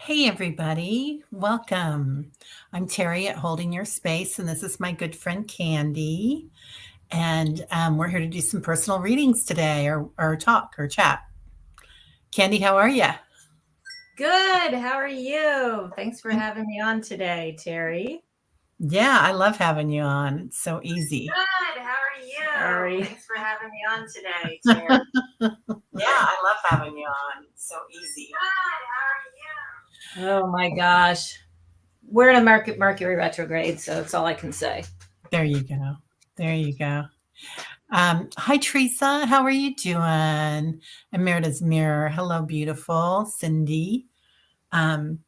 Hey, everybody. Welcome. I'm Terry at Holding Your Space, and this is my good friend Candy. And we're here to do some personal readings today or talk or chat. Candy, how are you? Good. How are you? Thanks for having me on today, Terry. Yeah, I love having you on. It's so easy. Good. How are you? Sorry. Thanks for having me on today, Terry. Yeah, I love having you on. It's so easy. Good. How are you? Oh my gosh. We're in a Mercury retrograde, so that's all I can say. There you go. There you go. Hi, Teresa. How are you doing? Emeritus Mirror. Hello, beautiful. Cindy. Um,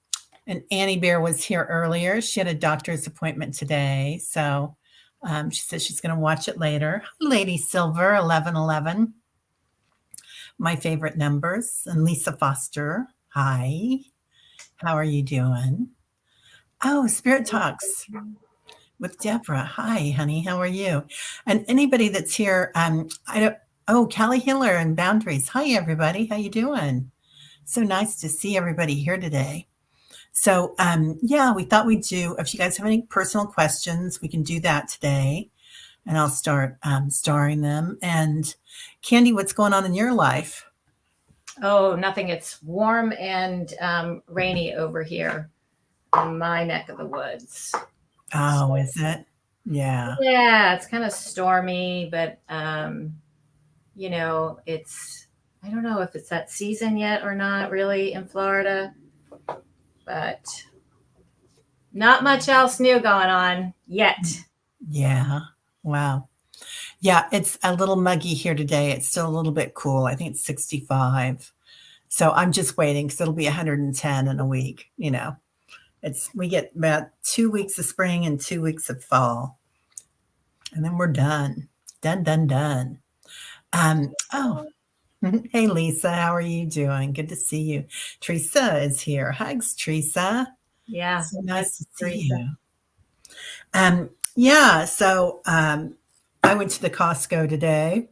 And Annie Bear was here earlier. She had a doctor's appointment today. So she says she's going to watch it later. Lady Silver, 1111. My favorite numbers. And Lisa Foster. Hi. How are you doing? Oh, Spirit Talks with Deborah. Hi, honey. How are you? And anybody that's here, I don't. Oh, Callie Hiller and Boundaries. Hi, everybody. How you doing? So nice to see everybody here today. So, yeah, we thought we'd do, if you guys have any personal questions, we can do that today. And I'll start starring them. And Candy, what's going on in your life? Oh, nothing. It's warm and rainy over here in my neck of the woods. Oh, is it? Yeah. Yeah, it's kind of stormy, but it's I don't know if it's that season yet or not really in Florida, but not much else new going on yet. Yeah. Wow. Yeah, it's a little muggy here today. It's still a little bit cool. I think it's 65. So I'm just waiting because it'll be 110 in a week. We get about 2 weeks of spring and 2 weeks of fall, and then we're done. Done, done, done. Oh, hey, Lisa, how are you doing? Good to see you. Teresa is here. Hugs, Teresa. Yeah, So that's nice to see Teresa. you. Yeah, so I went to the Costco today.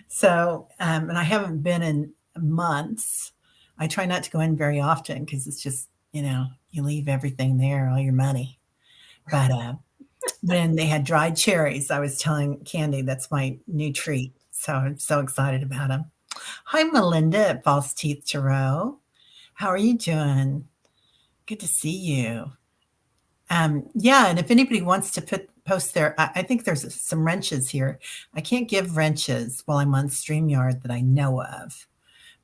So, and I haven't been in months. I try not to go in very often because it's just, you leave everything there, all your money. But then they had dried cherries. I was telling Candy that's my new treat. So I'm so excited about them. Hi, Melinda at False Teeth Tarot. How are you doing? Good to see you. Yeah, and if anybody wants to post their, I think there's some wrenches here. I can't give wrenches while I'm on StreamYard that I know of,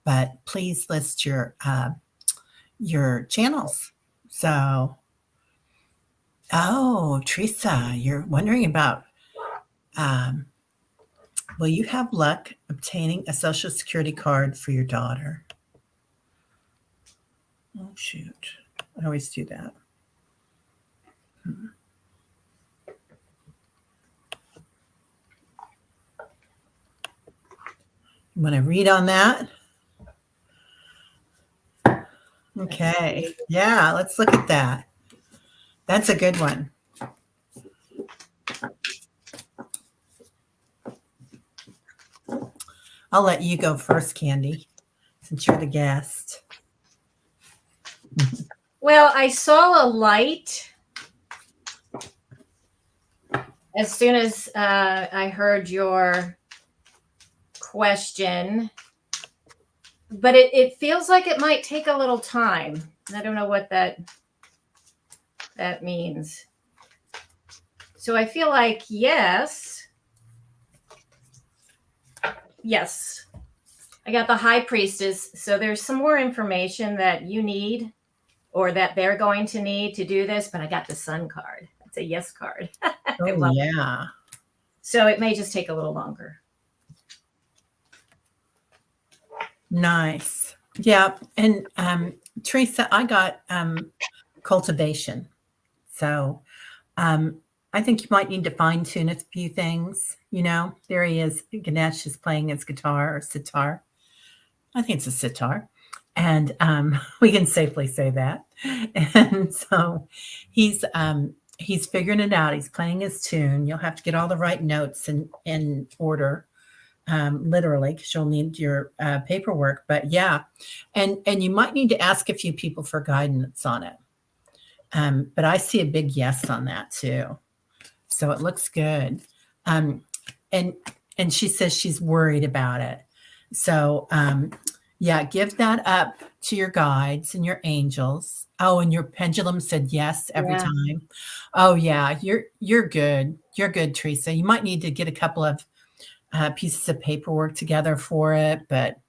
but please list your channels. So, oh, Teresa, you're wondering about, um, will you have luck obtaining a Social Security card for your daughter? Oh, shoot. I always do that. You want to read on that? Okay. Yeah, let's look at that. That's a good one. I'll let you go first, Candy, since you're the guest. Well, I saw a light as soon as I heard your question, but it feels like it might take a little time. I don't know what that means. So I feel like yes. I got the High Priestess. So there's some more information that you need or that they're going to need to do this, but I got the Sun card. It's a yes card. I Oh, love it. yeah. So it may just take a little longer. Nice. Yeah. And Teresa, I got cultivation. So I think you might need to fine tune a few things. There he is. Ganesh is playing his guitar or sitar. I think it's a sitar. And we can safely say that. And so he's figuring it out. He's playing his tune. You'll have to get all the right notes in order. literally, because you'll need your paperwork. But yeah, and you might need to ask a few people for guidance on it. But I see a big yes on that too. So it looks good. Um, and and she says she's worried about it. So yeah, give that up to your guides and your angels. Oh, and your pendulum said yes every Yeah. time. Oh yeah, you're good. You're good, Teresa. You might need to get a couple of pieces of paperwork together for it, but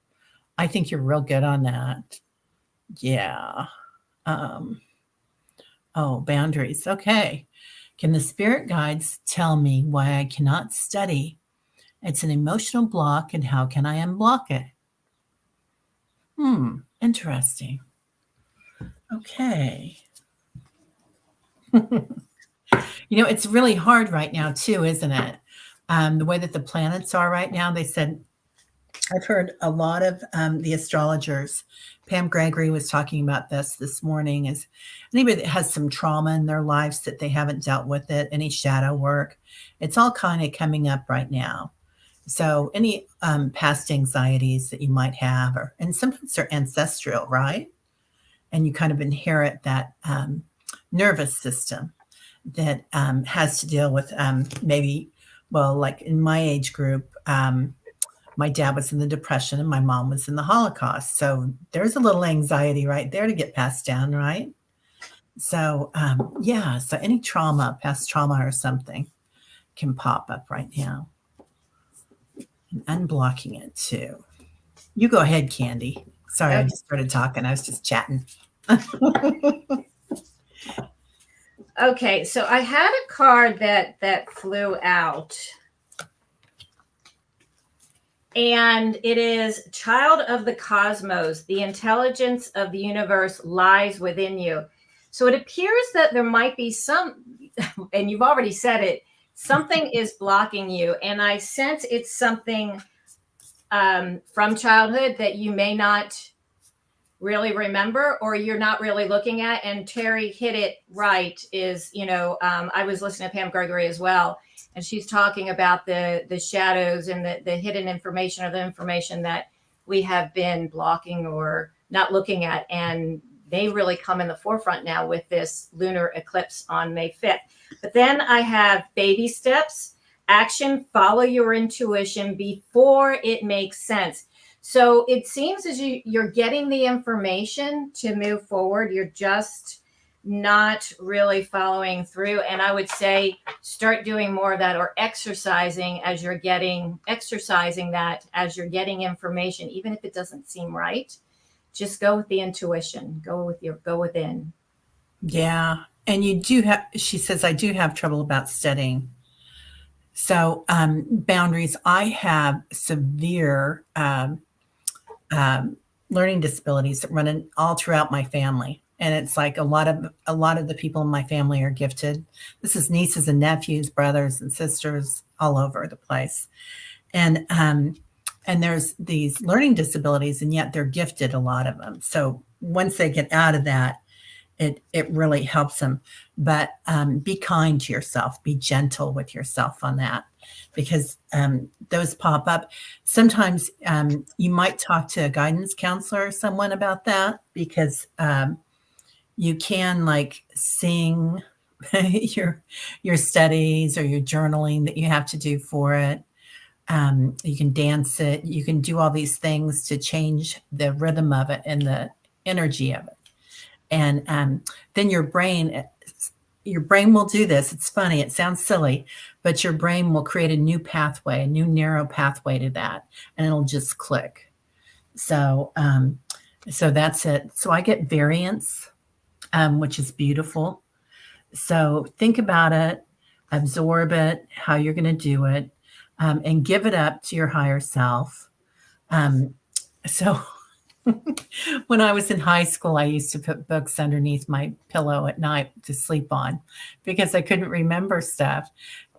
I think you're real good on that. Yeah. Um, oh, boundaries. Okay. Can the spirit guides tell me why I cannot study? It's an emotional block, and how can I unblock it? Interesting. Okay. It's really hard right now, too, isn't it? The way that the planets are right now, they said, I've heard a lot of the astrologers. Pam Gregory was talking about this morning. Is anybody that has some trauma in their lives that they haven't dealt with it, any shadow work, it's all kind of coming up right now. So any past anxieties that you might have, and sometimes they're ancestral, right? And you kind of inherit that nervous system that has to deal with maybe, well, like in my age group, my dad was in the Depression and my mom was in the Holocaust. So there's a little anxiety right there to get passed down, right? So, yeah, so any trauma, past trauma or something can pop up right now. And unblocking it too. You go ahead, Kandi. Sorry, I Okay. just started talking. I was just chatting. Okay, so I had a card that flew out. And it is child of the cosmos. The intelligence of the universe lies within you. So it appears that there might be some, and you've already said it, something is blocking you. And I sense it's something from childhood that you may not really remember or you're not really looking at. And Terry hit it right. I was listening to Pam Gregory as well, and she's talking about the shadows and the hidden information, or the information that we have been blocking or not looking at, and they really come in the forefront now with this lunar eclipse on May 5th. But then I have baby steps, action, follow your intuition before it makes sense. So it seems as you're getting the information to move forward, you're just not really following through. And I would say start doing more of that, or exercising that as you're getting information, even if it doesn't seem right. Just go with the intuition. Go within. Yeah. And she says, I do have trouble about studying. So, boundaries. I have severe learning disabilities that run all throughout my family. And it's like a lot of the people in my family are gifted. This is nieces and nephews, brothers and sisters all over the place. And there's these learning disabilities, and yet they're gifted, a lot of them. So once they get out of that, it really helps them. But be kind to yourself, be gentle with yourself on that, because those pop up. Sometimes you might talk to a guidance counselor or someone about that, because you can like sing your studies or your journaling that you have to do for it. You can dance it. You can do all these things to change the rhythm of it and the energy of it. And then your brain will do this. It's funny. It sounds silly, but your brain will create a new pathway, a new narrow pathway to that, and it'll just click. So that's it. So I get variance, which is beautiful. So think about it, absorb it, how you're going to do it, and give it up to your higher self. So when I was in high school, I used to put books underneath my pillow at night to sleep on, because I couldn't remember stuff.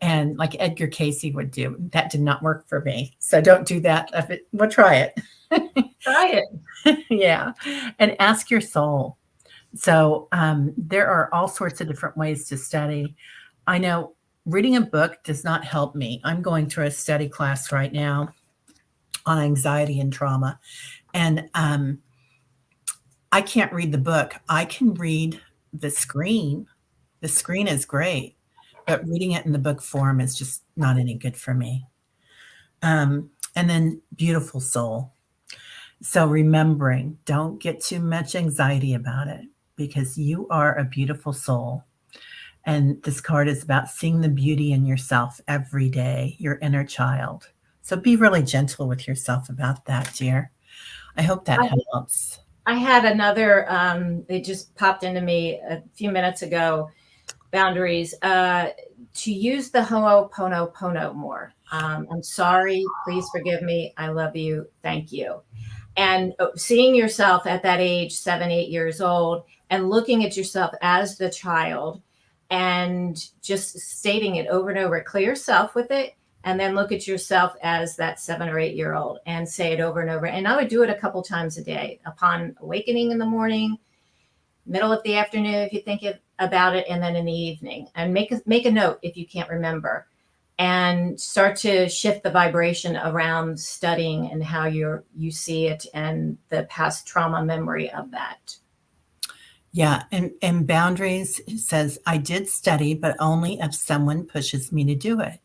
And like Edgar Casey would do, that did not work for me. So don't do that. Well, try it. Try it. Yeah. And ask your soul. So there are all sorts of different ways to study. I know reading a book does not help me. I'm going through a study class right now. on anxiety and trauma. And I can't read the book. I can read the screen. The screen is great, but reading it in the book form is just not any good for me. And then beautiful soul. So remembering, don't get too much anxiety about it because you are a beautiful soul. And this card is about seeing the beauty in yourself every day, your inner child. So be really gentle with yourself about that, dear. I hope that helps. I had another, it just popped into me a few minutes ago, boundaries, to use the Ho'oponopono more. I'm sorry, please forgive me, I love you, thank you. And seeing yourself at that age, 7, 8 years old, and looking at yourself as the child and just stating it over and over, clear yourself with it, and then look at yourself as that 7 or 8 year old and say it over and over. And I would do it a couple times a day upon awakening in the morning, middle of the afternoon if you think about it, and then in the evening. And make a note if you can't remember, and start to shift the vibration around studying and how you see it and the past trauma memory of that. Yeah, and boundaries says, I did study, but only if someone pushes me to do it.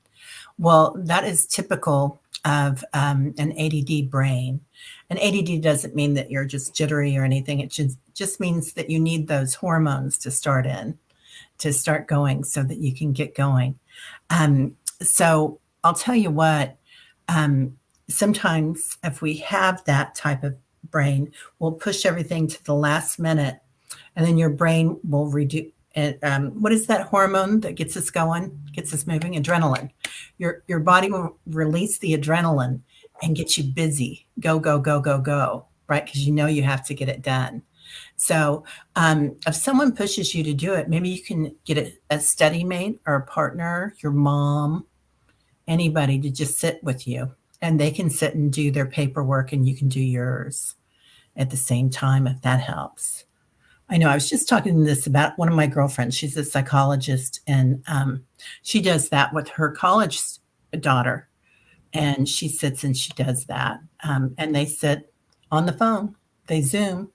Well, that is typical of an ADD brain. And ADD doesn't mean that you're just jittery or anything. It just means that you need those hormones to start going so that you can get going. So I'll tell you what, sometimes if we have that type of brain, we'll push everything to the last minute, and then your brain will reduce. What is that hormone that gets us going, gets us moving? Adrenaline. Your body will release the adrenaline and get you busy. Go, go, go, go, go, right? Because you know you have to get it done. So if someone pushes you to do it, maybe you can get a study mate or a partner, your mom, anybody to just sit with you. And they can sit and do their paperwork and you can do yours at the same time if that helps. I know I was just talking this about one of my girlfriends. She's a psychologist, and she does that with her college daughter. And she sits and she does that. And they sit on the phone. They Zoom.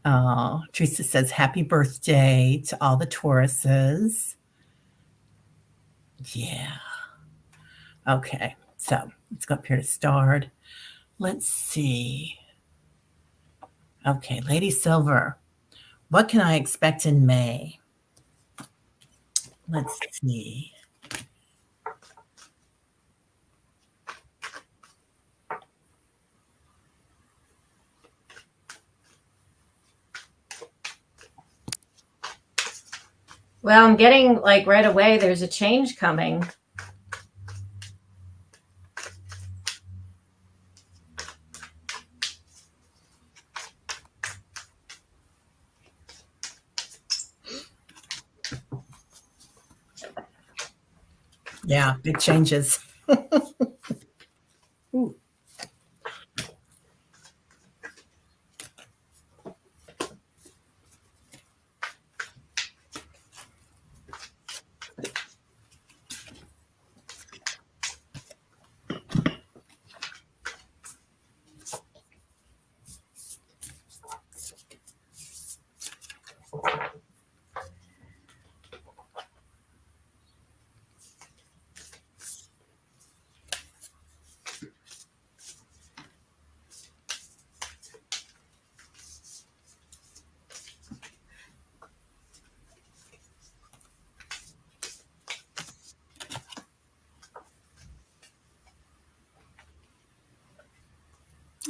Teresa says, happy birthday to all the Tauruses. Yeah. Okay. So let's go up here to start. Let's see. Okay. Lady Silver. What can I expect in May? Let's see. Well, I'm getting like right away, there's a change coming. Yeah, big changes. Ooh.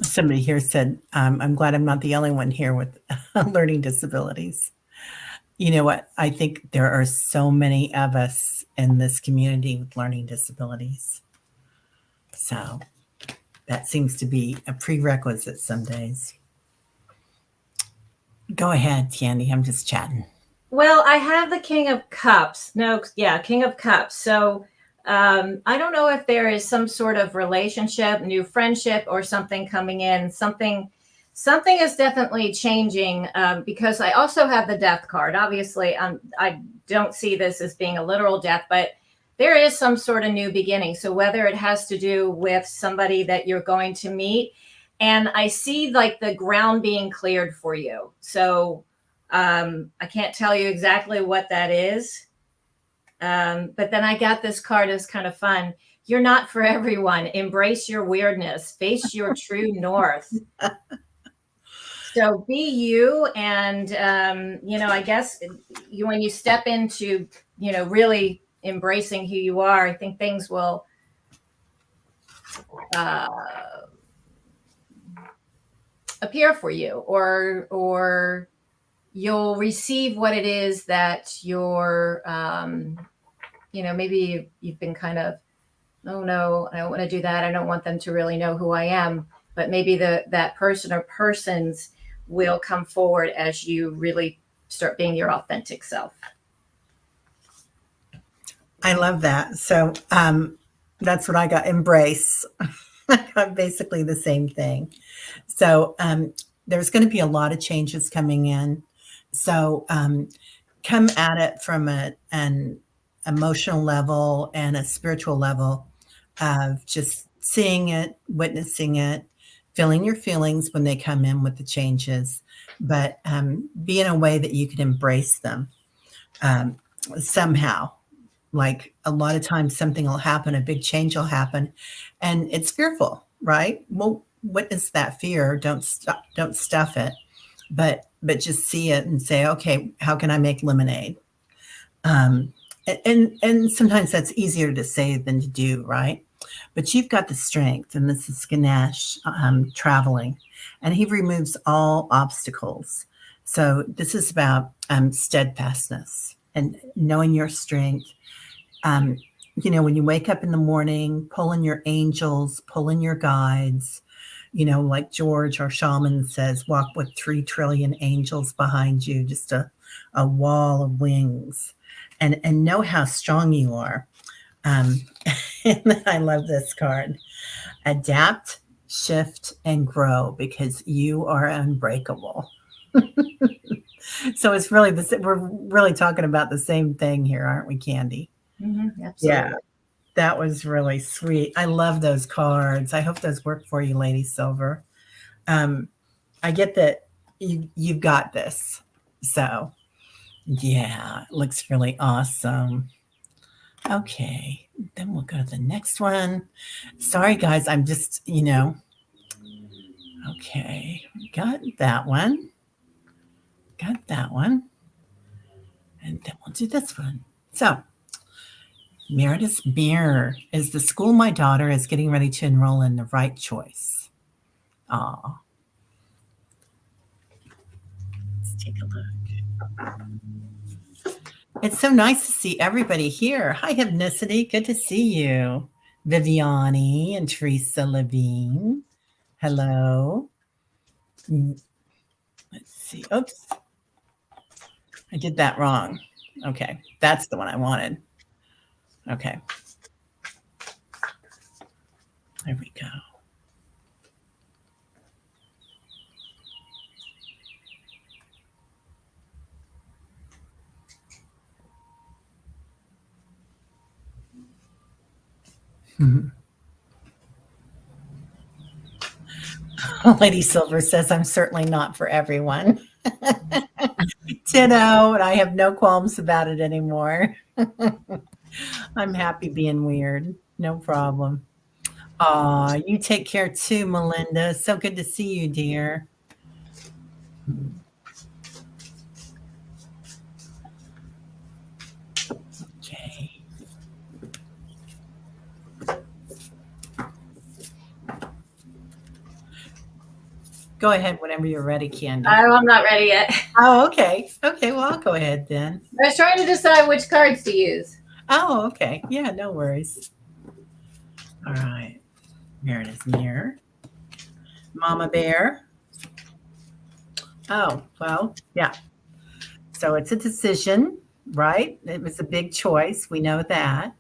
Somebody here said, I'm glad I'm not the only one here with learning disabilities. You know what? I think there are so many of us in this community with learning disabilities. So that seems to be a prerequisite some days. Go ahead, Kandi. I'm just chatting. Well, I have the King of Cups. No, yeah, King of Cups. So I don't know if there is some sort of relationship, new friendship, or something coming in. Something is definitely changing, because I also have the Death card. Obviously, I don't see this as being a literal death, but there is some sort of new beginning. So whether it has to do with somebody that you're going to meet, and I see like the ground being cleared for you. So I can't tell you exactly what that is. But then I got this card is kind of fun. You're not for everyone. Embrace your weirdness. Face your true north. So be you, and I guess when you step into really embracing who you are, I think things will uh, appear for you, or you'll receive what it is that you're maybe you've been kind of, oh no, I don't want to do that. I don't want them to really know who I am. But maybe that person or persons will come forward as you really start being your authentic self. I love that. So that's what I got. Embrace. I got basically the same thing. So there's going to be a lot of changes coming in. So come at it from an emotional level and a spiritual level of just seeing it, witnessing it, feeling your feelings when they come in with the changes, but be in a way that you can embrace them somehow. Like a lot of times something will happen, a big change will happen, and it's fearful, right? Well, witness that fear. Don't stuff it, but just see it and say, okay, how can I make lemonade? Um, and sometimes that's easier to say than to do, right? But you've got the strength, and this is Ganesh traveling, and he removes all obstacles. So this is about steadfastness and knowing your strength. Um, when you wake up in the morning, pull in your angels, pull in your guides. Like George, our shaman, says, walk with 3 trillion angels behind you, just a wall of wings, and know how strong you are. And I love this card. Adapt, shift, and grow because you are unbreakable. So it's really we're really talking about the same thing here, aren't we, Kandi? Mm-hmm, Yeah, absolutely. that was really sweet. I love those cards. I hope those work for you, Lady Silver. I get that you've got this. So yeah, it looks really awesome. Okay, then we'll go to the next one. Sorry, guys, I'm just, okay, got that one. Got that one. And then we'll do this one. So, Meredith's Mirror. Is the school my daughter is getting ready to enroll in the right choice? Aw. Let's take a look. It's so nice to see everybody here. Hi, Hybnicity. Good to see you. Viviani and Teresa Levine. Hello. Let's see. Oops. I did that wrong. Okay. That's the one I wanted. Okay. There we go. Lady Silver says, I'm certainly not for everyone. Ditto, and I have no qualms about it anymore. I'm happy being weird. No problem. Aw, you take care too, Melinda. So good to see you, dear. Okay. Go ahead whenever you're ready, Kandi. I'm not ready yet. Oh, okay. Okay, well, I'll go ahead then. I was trying to decide which cards to use. Oh, okay. Yeah, no worries. All right. Meredith's Mirror. Mama Bear. Oh, well, yeah. So it's a decision, right? It was a big choice. We know that.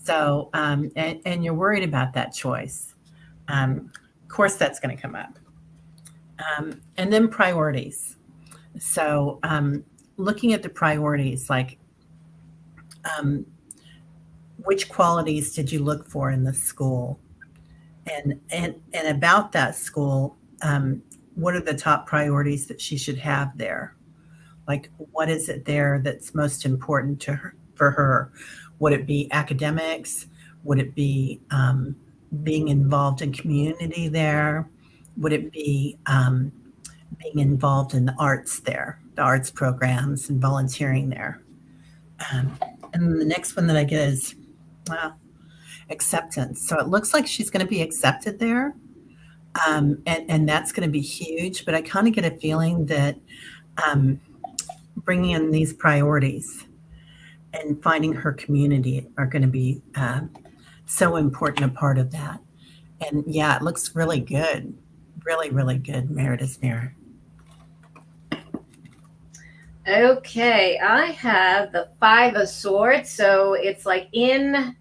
So, and you're worried about that choice. Of course, that's going to come up. And then priorities. So, looking at the priorities, like which qualities did you look for in the school? And about that school, what are the top priorities that she should have there? Like, what is it there that's most important to her for her? Would it be academics? Would it be being involved in community there? Would it be being involved in the arts there, the arts programs and volunteering there? Um, and the next one that I get is, well, acceptance. So it looks like she's going to be accepted there. And that's going to be huge. But I kind of get a feeling that um, bringing in these priorities and finding her community are going to be so important a part of that. And yeah, it looks really good. Really, really good, Meredith's Mirror. Okay, I have the Five of Swords, so it's like in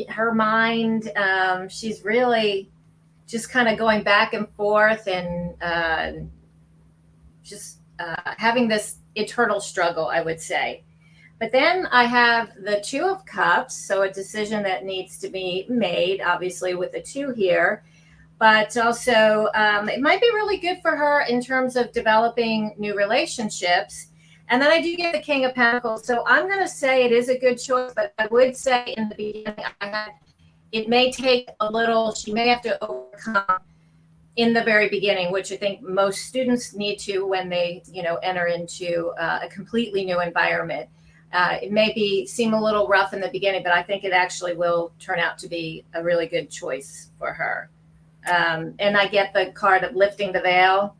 her mind, she's really just kind of going back and forth and just having this eternal struggle, I would say. But then I have the Two of Cups, so a decision that needs to be made, obviously, with the two here. But also, it might be really good for her in terms of developing new relationships. And then I do get the King of Pentacles. So I'm going to say it is a good choice, but I would say in the beginning, it may take a little, she may have to overcome in the very beginning, which I think most students need to when they, enter into a completely new environment. It may seem a little rough in the beginning, but I think it actually will turn out to be a really good choice for her. And I get the card of lifting the veil,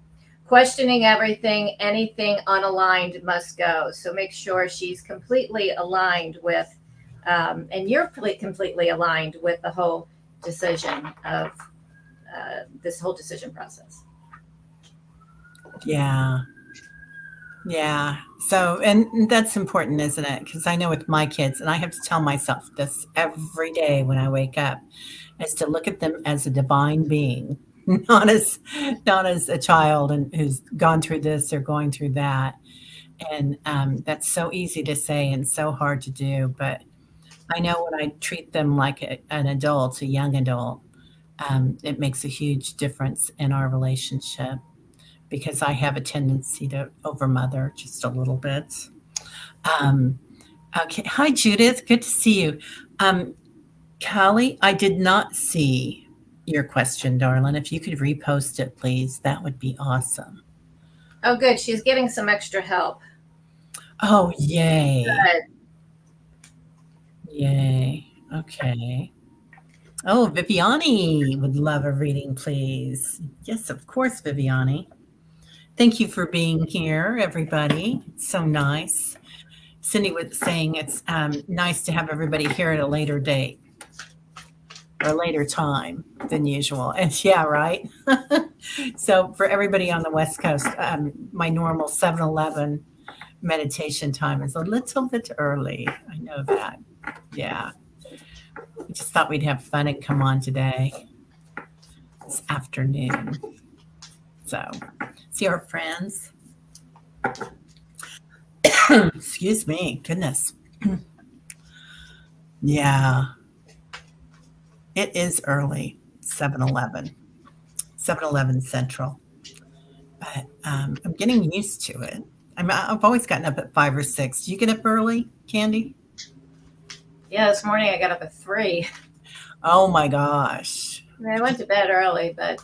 questioning everything, anything unaligned must go. So make sure she's completely aligned with, and you're completely aligned with the whole decision of this whole decision process. Yeah. Yeah. So, and that's important, isn't it? Because I know with my kids, and I have to tell myself this every day when I wake up, is to look at them as a divine being, not as not as a child and who's gone through this or going through that. And that's so easy to say and so hard to do. But I know when I treat them like an adult, a young adult, it makes a huge difference in our relationship because I have a tendency to overmother just a little bit. Um, okay. Hi, Judith. Good to see you. Um, Callie, I did not see your question, darling. If you could repost it, please, that would be awesome. Oh, good. She's getting some extra help. Oh, yay. Good. Yay. Okay. Oh, Viviani would love a reading, please. Yes, of course, Viviani. Thank you for being here, everybody. It's so nice. Cindy was saying it's nice to have everybody here at a later date or later time than usual. And yeah, right. So for everybody on the West Coast, my normal 7-Eleven meditation time is a little bit early. I know that. Yeah. We just thought we'd have fun and come on today, this afternoon. So, see our friends. Excuse me. Goodness. Yeah. It is early, 7-Eleven, 7-Eleven Central. But I'm getting used to it. I've always gotten up at 5 or 6. Do you get up early, Kandi? Yeah, this morning I got up at 3. Oh my gosh. I went to bed early, but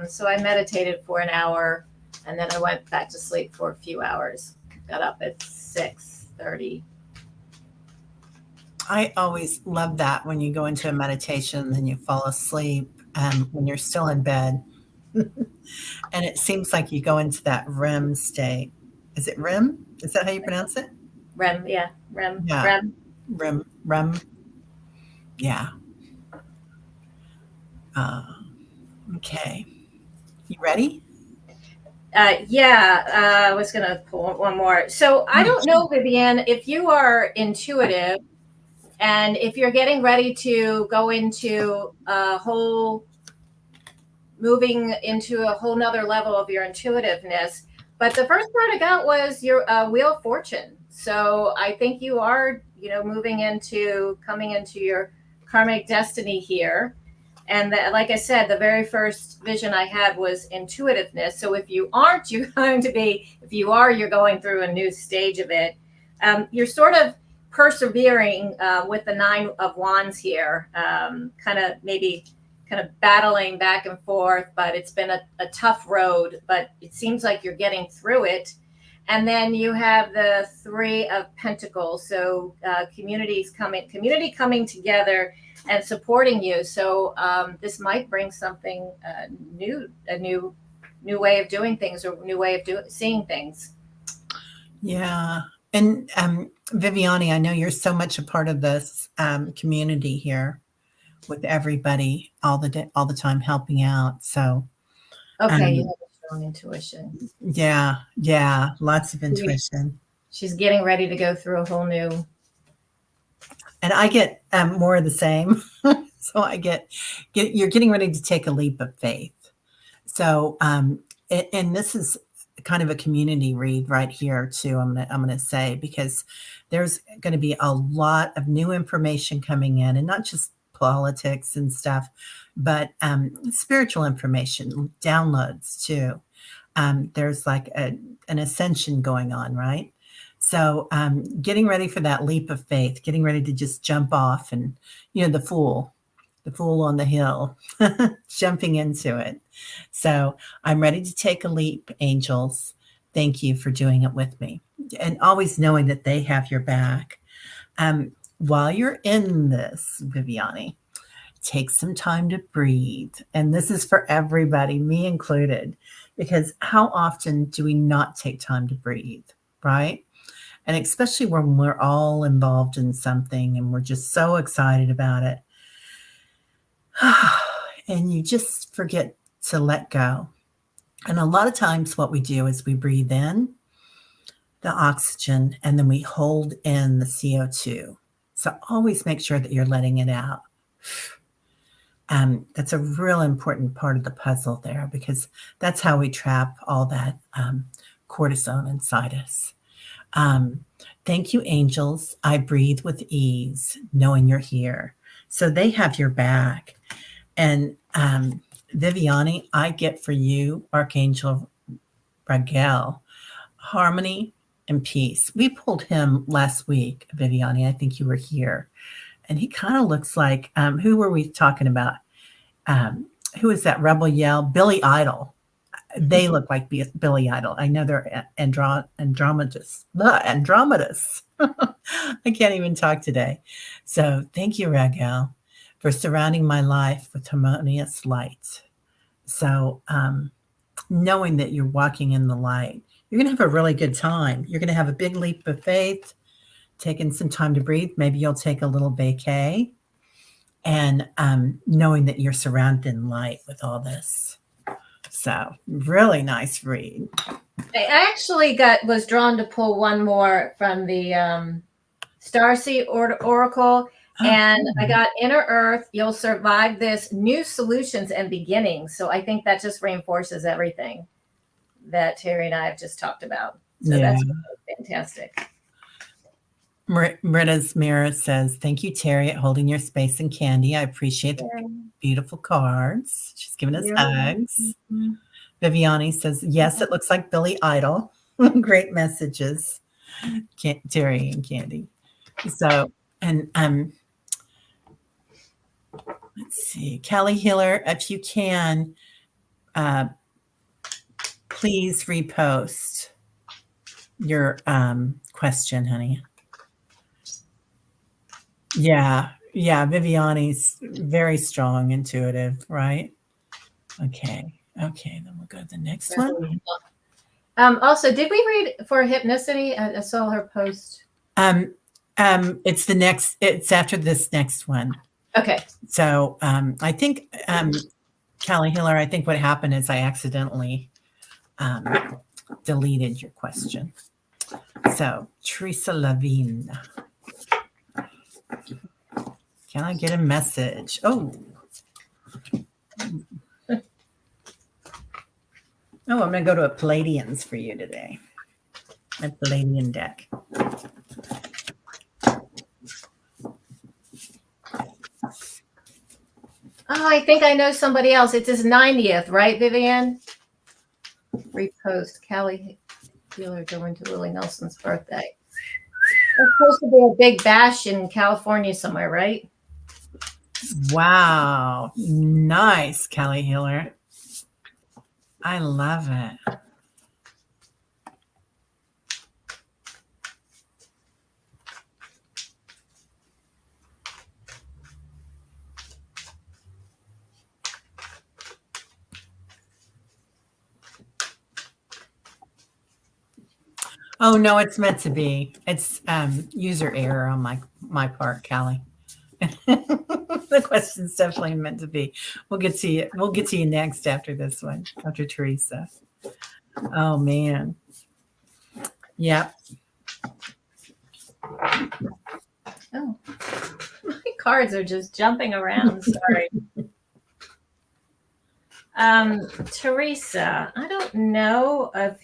so I meditated for an hour, and then I went back to sleep for a few hours. Got up at 6:30. I always love that when you go into a meditation and then you fall asleep when you're still in bed. And it seems like you go into that REM state. Is it REM? Is that how you pronounce it? REM, yeah. REM. Yeah. REM. REM. Yeah. Okay. You ready? Yeah, I was going to pull one more. So I don't know, Vivian, if you are intuitive and if you're getting ready to go into moving into a whole nother level of your intuitiveness. But the first part I got was your Wheel of Fortune. So I think you are moving into coming into your karmic destiny here. And that, like I said, the very first vision I had was intuitiveness. So if you aren't, you're going to be, if you are, you're going through a new stage of it. You're sort of persevering with the Nine of Wands here, kind of battling back and forth, but it's been a tough road, but it seems like you're getting through it. And then you have the Three of Pentacles. So community coming together and supporting you. So this might bring something new, a new way of doing things, or new way of seeing things. Yeah. And Viviani, I know you're so much a part of this community here with everybody all the time helping out. So okay, you have a strong intuition. Yeah, lots of intuition. She's getting ready to go through a whole new. And I get more of the same. So I get you're getting ready to take a leap of faith. So and this is kind of a community read right here too. I'm gonna say, because there's going to be a lot of new information coming in, and not just politics and stuff, but spiritual information, downloads too. There's like an ascension going on, right? So getting ready for that leap of faith, getting ready to just jump off, and the fool on the hill, jumping into it. So I'm ready to take a leap, angels. Thank you for doing it with me, and always knowing that they have your back. While you're in this, Viviani, take some time to breathe. And this is for everybody, me included, because how often do we not take time to breathe, right? And especially when we're all involved in something and we're just so excited about it. And you just forget to let go. And a lot of times what we do is we breathe in the oxygen and then we hold in the CO2. So always make sure that you're letting it out. That's a real important part of the puzzle there, because that's how we trap all that cortisone inside us. Thank you, angels. I breathe with ease, knowing you're here. So they have your back. And Viviani, I get for you, Archangel Raguel, harmony and peace. We pulled him last week, Viviani. I think you were here. And he kind of looks like, who were we talking about? Who is that rebel yell? Billy Idol. They look like Billy Idol. I know they're Andromedas. I can't even talk today. So thank you, Raguel, for surrounding my life with harmonious light. So knowing that you're walking in the light, you're going to have a really good time. You're going to have a big leap of faith, taking some time to breathe. Maybe you'll take a little vacay, and knowing that you're surrounded in light with all this. So really nice read. I actually was drawn to pull one more from the Starseed Oracle. And I got Inner Earth, you'll survive this, new solutions and beginnings. So I think that just reinforces everything that Terry and I have just talked about. So that's fantastic. Maritta's Mirror says, thank you, Terry, at holding your space, and Kandi. I appreciate the beautiful cards. She's giving us hugs. Mm-hmm. Viviani says, yes, it looks like Billy Idol. Great messages, Terry and Kandi. So, and let's see, Callie Hiller, if you can, please repost your question, honey. Yeah, Viviani's very strong, intuitive, right? Okay, then we'll go to the next one. Also, did we read for Hypnicity? I saw her post. It's after this next one. Okay. So I think Callie Hiller, I think what happened is I accidentally deleted your question. So Teresa Levine. Can I get a message? Oh, I'm going to go to a Palladians for you today. A Palladian deck. Oh, I think I know somebody else. It's his 90th, right, Vivian? Repost Callie Healer going to Willie Nelson's birthday. There's supposed to be a big bash in California somewhere, right? Wow. Nice, Kelly Healer. I love it. Oh no, it's meant to be. It's user error on my part, Callie. The question's definitely meant to be. We'll get to you. We'll get to you next after this one, after Teresa. Oh man. Yep. Oh, my cards are just jumping around. Sorry. Teresa, I don't know if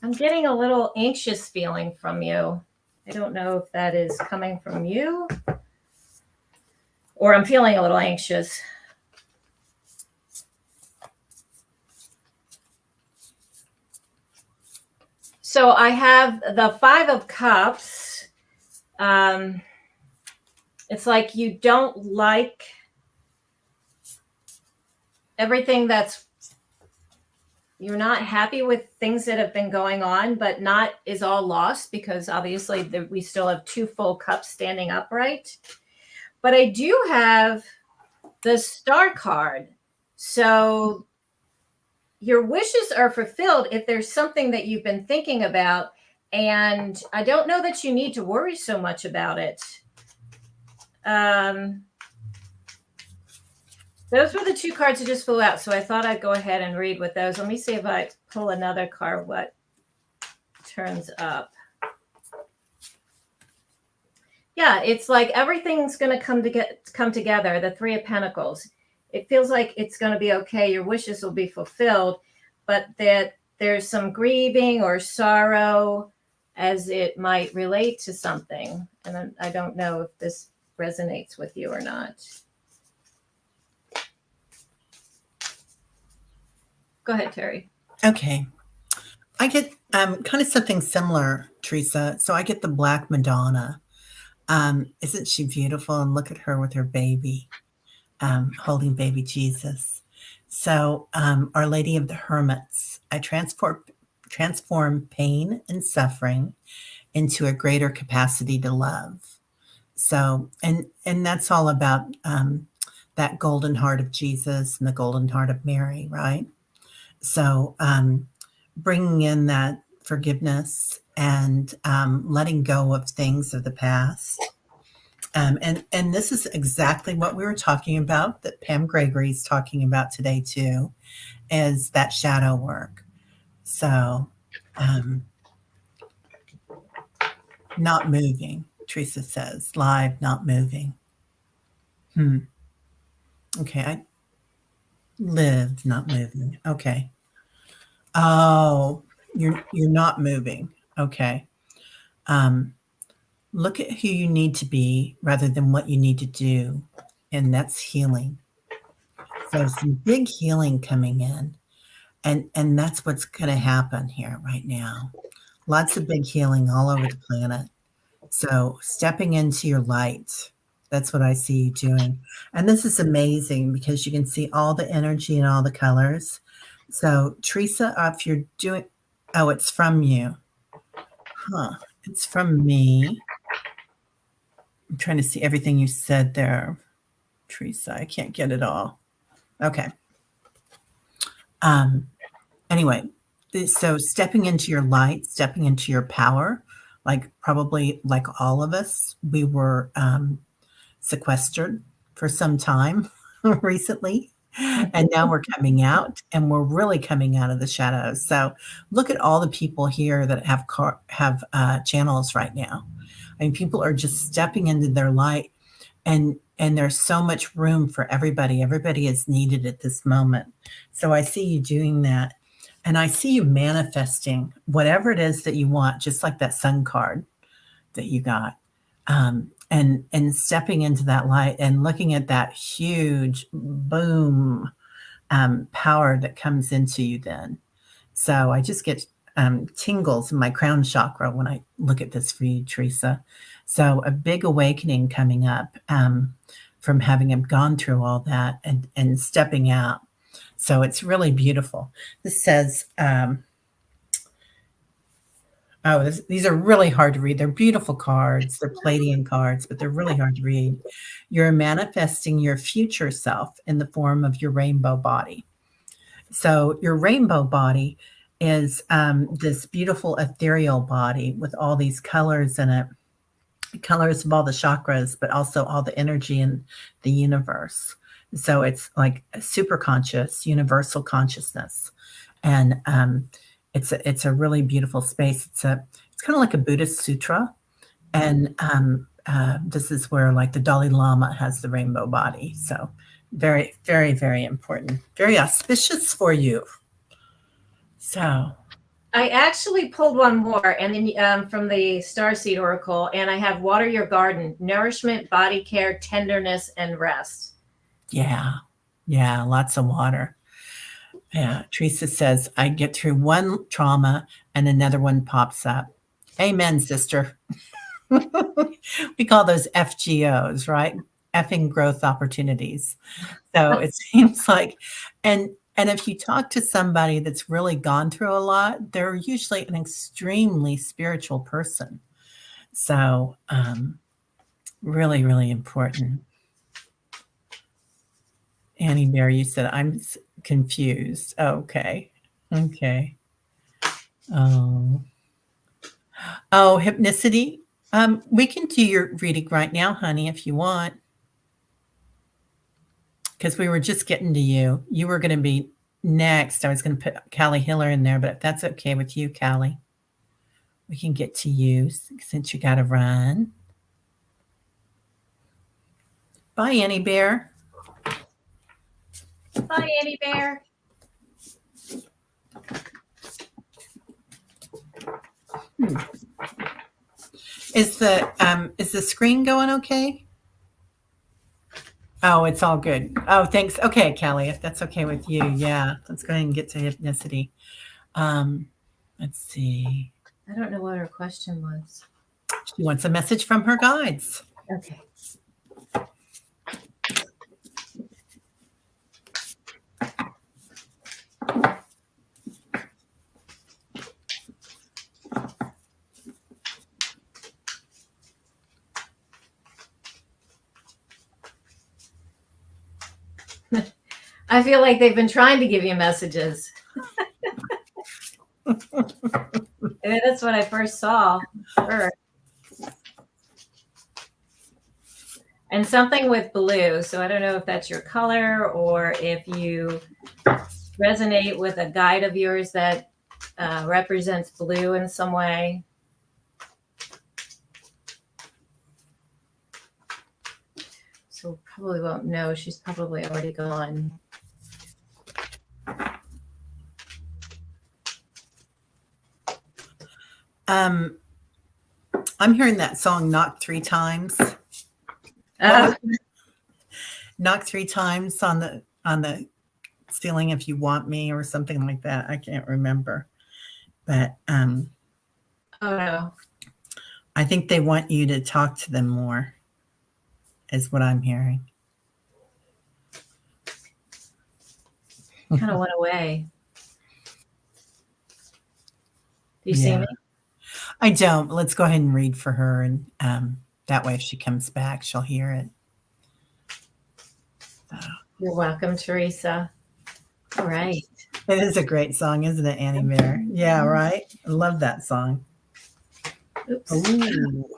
I'm getting a little anxious feeling from you. I don't know if that is coming from you or I'm feeling a little anxious. So I have the 5 of Cups. It's like you don't like everything you're not happy with things that have been going on, but not is all lost because obviously we still have 2 full cups standing upright. But I do have the Star card. So your wishes are fulfilled if there's something that you've been thinking about. And I don't know that you need to worry so much about it. Those were the 2 cards that just flew out. So I thought I'd go ahead and read with those. Let me see if I pull another card, what turns up. Yeah, it's like everything's going to come together. The 3 of Pentacles. It feels like it's going to be okay. Your wishes will be fulfilled, but that there's some grieving or sorrow as it might relate to something. And I don't know if this resonates with you or not. Go ahead, Terry. Okay. I get kind of something similar, Teresa. So I get the Black Madonna. Isn't she beautiful? And look at her with her baby, holding baby Jesus. So Our Lady of the Hermits. I transform pain and suffering into a greater capacity to love. So, and that's all about that golden heart of Jesus and the golden heart of Mary, right? So, bringing in that forgiveness and letting go of things of the past. And this is exactly what we were talking about, that Pam Gregory's talking about today too, is that shadow work. So, not moving, Teresa says, live, not moving. Okay, I lived, not moving. Okay. Oh, you're not moving. Okay. Look at who you need to be rather than what you need to do, and that's healing. So some big healing coming in, and that's what's going to happen here right now. Lots of big healing all over the planet. So stepping into your light, that's what I see you doing. And this is amazing because you can see all the energy and all the colors. So Teresa, if you're doing, oh, it's from you. Huh. It's from me. I'm trying to see everything you said there, Teresa. I can't get it all. Okay. Anyway, so stepping into your light, stepping into your power, like probably like all of us, we were sequestered for some time recently. And now we're coming out, and we're really coming out of the shadows. So look at all the people here that have channels right now. I mean, people are just stepping into their light, and there's so much room for everybody. Everybody is needed at this moment. So I see you doing that, and I see you manifesting whatever it is that you want, just like that sun card that you got. and stepping into that light and looking at that huge boom power that comes into you then. So I just get tingles in my crown chakra when I look at this for you, Teresa. So a big awakening coming up from having gone through all that and stepping out. So it's really beautiful. This says, these are really hard to read. They're beautiful cards. They're Palladian cards, but they're really hard to read. You're manifesting your future self in the form of your rainbow body. So your rainbow body is this beautiful ethereal body with all these colors in it, colors of all the chakras, but also all the energy in the universe. So it's like a super conscious, universal consciousness, and it's a really beautiful space. It's kind of like a Buddhist sutra, and this is where like the Dalai Lama has the rainbow body. So very, very, very important, very auspicious for you. So I actually pulled one more, and then from the Starseed Oracle, and I have water your garden, nourishment, body care, tenderness, and rest. yeah, lots of water. Yeah, Teresa says I get through one trauma and another one pops up. Amen, sister. We call those FGOs, right? Effing growth opportunities. So it seems like, and if you talk to somebody that's really gone through a lot, they're usually an extremely spiritual person. So really, really important. Annie Bear, you said I'm confused. Okay. Okay. Oh. Oh, hypnicity. We can do your reading right now, honey, if you want. Because we were just getting to you. You were going to be next. I was going to put Callie Hiller in there, but if that's okay with you, Callie, we can get to you since you got to run. Bye, Annie Bear. Bye, Annie Bear. Is the screen going okay? Oh, it's all good. Oh, thanks. Okay, Callie, if that's okay with you, yeah, let's go ahead and get to hypnicity. Let's see. I don't know what her question was. She wants a message from her guides. Okay. I feel like they've been trying to give you messages. And that's what I first saw her. And something with blue. So I don't know if that's your color or if you resonate with a guide of yours that represents blue in some way. So probably won't know. She's probably already gone. I'm hearing that song "Knock 3 Times." Knock 3 times on the ceiling if you want me, or something like that. I can't remember, but oh no, I think they want you to talk to them more, is what I'm hearing. Kind of went away. Do you see me? I don't. Let's go ahead and read for her, and that way if she comes back, she'll hear it. So. You're welcome, Teresa. All right. It is a great song, isn't it, Annie Bear? Yeah, right? I love that song. Oops. Ooh.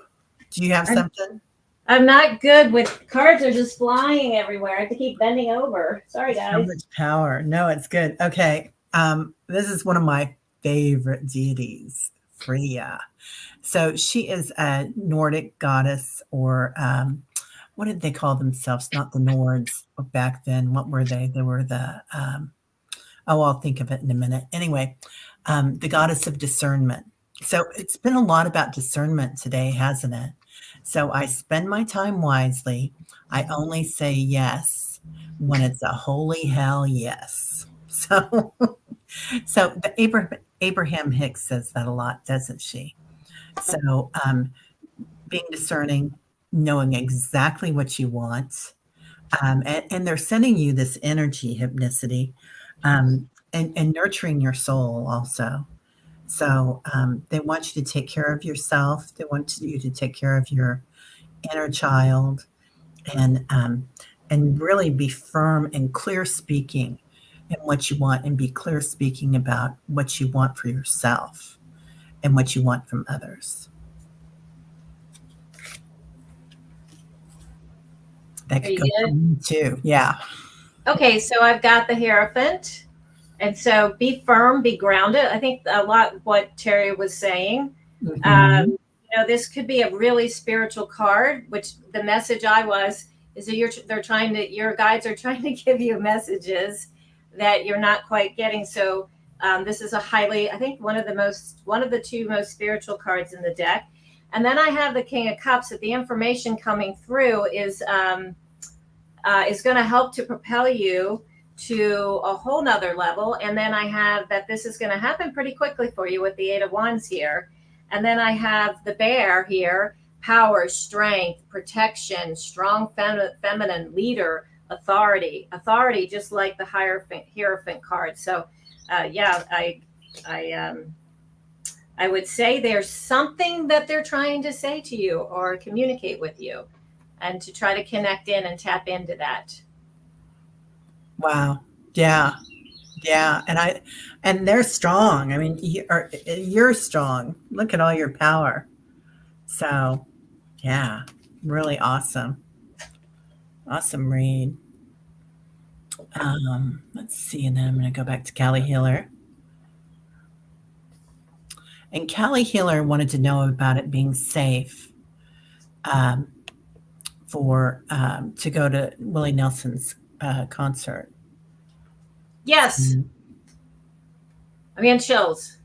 Do you have something? I'm not good with cards are just flying everywhere. I have to keep bending over. Sorry, guys. So much power. No, it's good. Okay. This is one of my favorite deities, Freya. So she is a Nordic goddess, or what did they call themselves? Not the Nords back then. What were they? They were the, I'll think of it in a minute. Anyway, the goddess of discernment. So it's been a lot about discernment today, hasn't it? So I spend my time wisely. I only say yes when it's a holy hell yes. So, so the Abraham Hicks says that a lot, doesn't she? So, being discerning, knowing exactly what you want, and they're sending you this energy hypnicity, and nurturing your soul also. So they want you to take care of yourself. They want you to take care of your inner child, and really be firm and clear speaking in what you want, and be clear speaking about what you want for yourself and what you want from others. That Are could you go for good? me too. Yeah. Okay, so I've got the Hierophant. And so be firm, be grounded. I think a lot what Terry was saying. Hmm. This could be a really spiritual card, which the message I was is that they're trying to, your guides are trying to give you messages that you're not quite getting. So this is a highly, I think one of the two most spiritual cards in the deck. And then I have the King of Cups, that the information coming through is going to help to propel you to a whole nother level. And then I have that this is going to happen pretty quickly for you with the Eight of Wands here. And then I have the Bear here: power, strength, protection, strong feminine, leader, authority, just like the Hierophant card. So yeah, I I would say there's something that they're trying to say to you or communicate with you, and to try to connect in and tap into that. Wow. Yeah. Yeah. And they're strong. I mean, you're strong. Look at all your power. So, yeah, really awesome. Awesome read. Let's see. And then I'm going to go back to Callie Healer. And Callie Healer wanted to know about it being safe, um, for to go to Willie Nelson's concert. Yes, Mm. I mean, chills.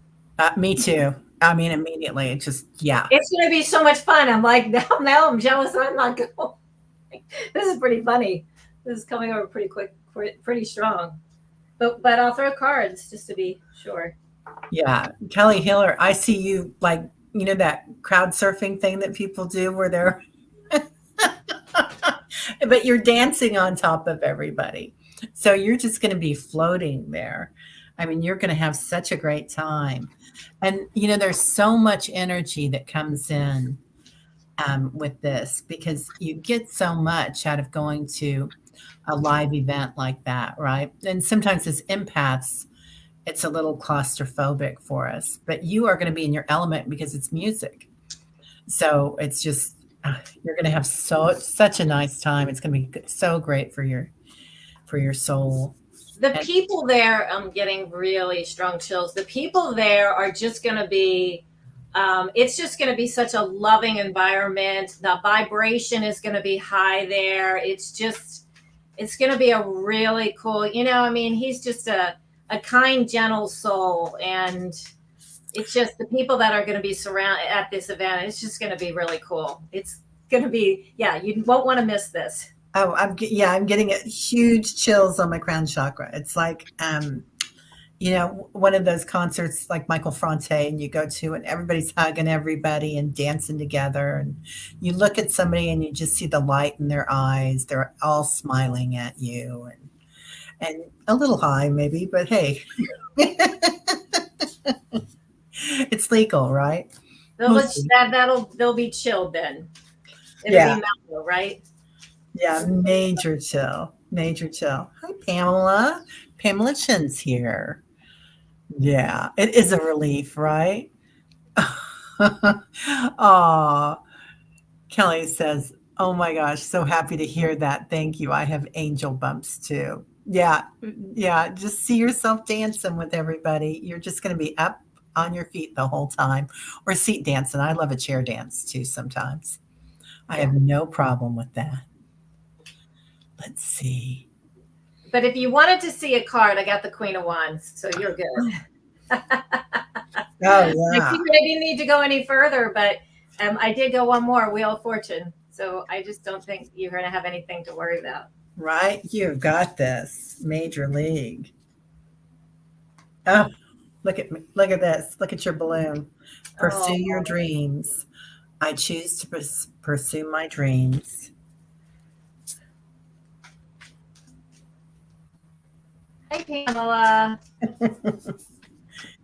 Me too. I mean, immediately, it just, yeah. It's going to be so much fun. I'm like, now I'm jealous that I'm not going. This is pretty funny. This is coming over pretty quick, pretty strong. But I'll throw cards just to be sure. Yeah, Kelly Hiller, I see you like, that crowd surfing thing that people do where they're, but you're dancing on top of everybody. So you're just going to be floating there. I mean, you're going to have such a great time. And, there's so much energy that comes in, with this, because you get so much out of going to a live event like that, right? And sometimes as empaths, it's a little claustrophobic for us, but you are going to be in your element because it's music. So it's just, you're going to have such a nice time. It's going to be so great for your soul. The And people there, I'm getting really strong chills. The people there are just going to be, it's just going to be such a loving environment. The vibration is going to be high there. It's going to be a really cool, I mean, he's just a kind, gentle soul. And it's just the people that are going to be surrounded at this event. It's just going to be really cool. It's going to be, yeah, you won't want to miss this. oh, I'm getting a huge chills on my crown chakra. It's like, one of those concerts like Michael Franti and you go to, and everybody's hugging everybody and dancing together. And you look at somebody and you just see the light in their eyes. They're all smiling at you, and a little high maybe, but hey, it's legal, right? Mostly. They'll be chilled then. It'll be Yeah. mellow, right? Yeah. Major chill. Major chill. Hi, Pamela. Pamela Chin's here. Yeah. It is a relief, right? Aw. Kelly says, "Oh my gosh, so happy to hear that. Thank you. I have angel bumps too." Yeah, yeah. Just see yourself dancing with everybody. You're just going to be up on your feet the whole time, or seat dancing. I love a chair dance too sometimes. I Yeah. have no problem with that. Let's see. But if you wanted to see a card, I got the Queen of Wands, so you're good. Oh I yeah. didn't need to go any further, but I did go one more, Wheel of Fortune. So I just don't think you're going to have anything to worry about. Right? You've got this. Major league. Oh, look at me. Look at this. Look at your balloon. Pursue Oh, your dreams. I choose to pursue my dreams. hey, Pamela.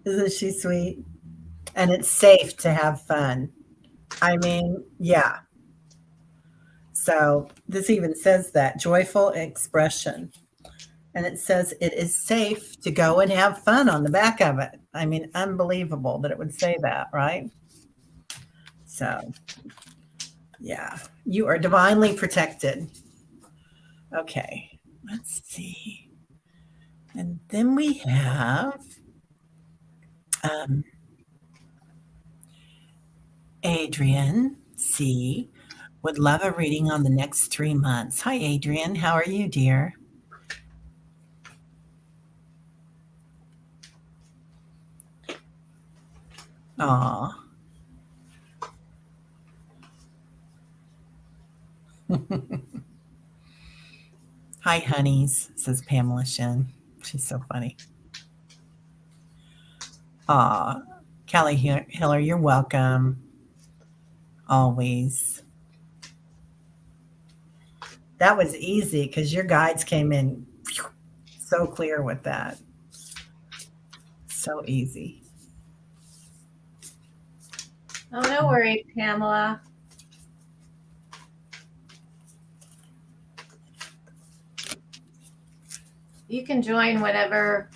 Isn't she sweet? And it's safe to have fun. I mean, yeah. So this even says that joyful expression. And it says it is safe to go and have fun on the back of it. I mean, unbelievable that it would say that, right? So, yeah, you are divinely protected. Okay, let's see. And then we have um, Adrian C. Would love a reading on the next 3 months. Hi, Adrian. How are you, dear? Aw. Hi, honeys, says Pamela Shin. She's so funny. Aw. Callie Hiller, you're welcome. Always. That was easy because your guides came in so clear with that. So easy. Oh, no worry, Pamela. You can join whenever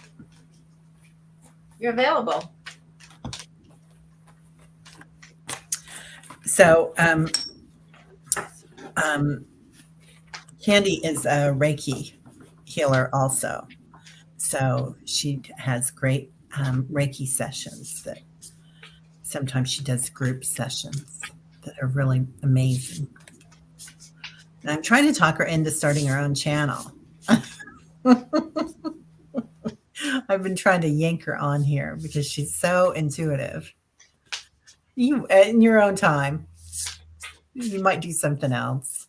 you're available. So, Kandi is a Reiki healer also. So she has great Reiki sessions that sometimes she does group sessions that are really amazing. And I'm trying to talk her into starting her own channel. I've been trying to yank her on here because she's so intuitive. You, in your own time, you might do something else.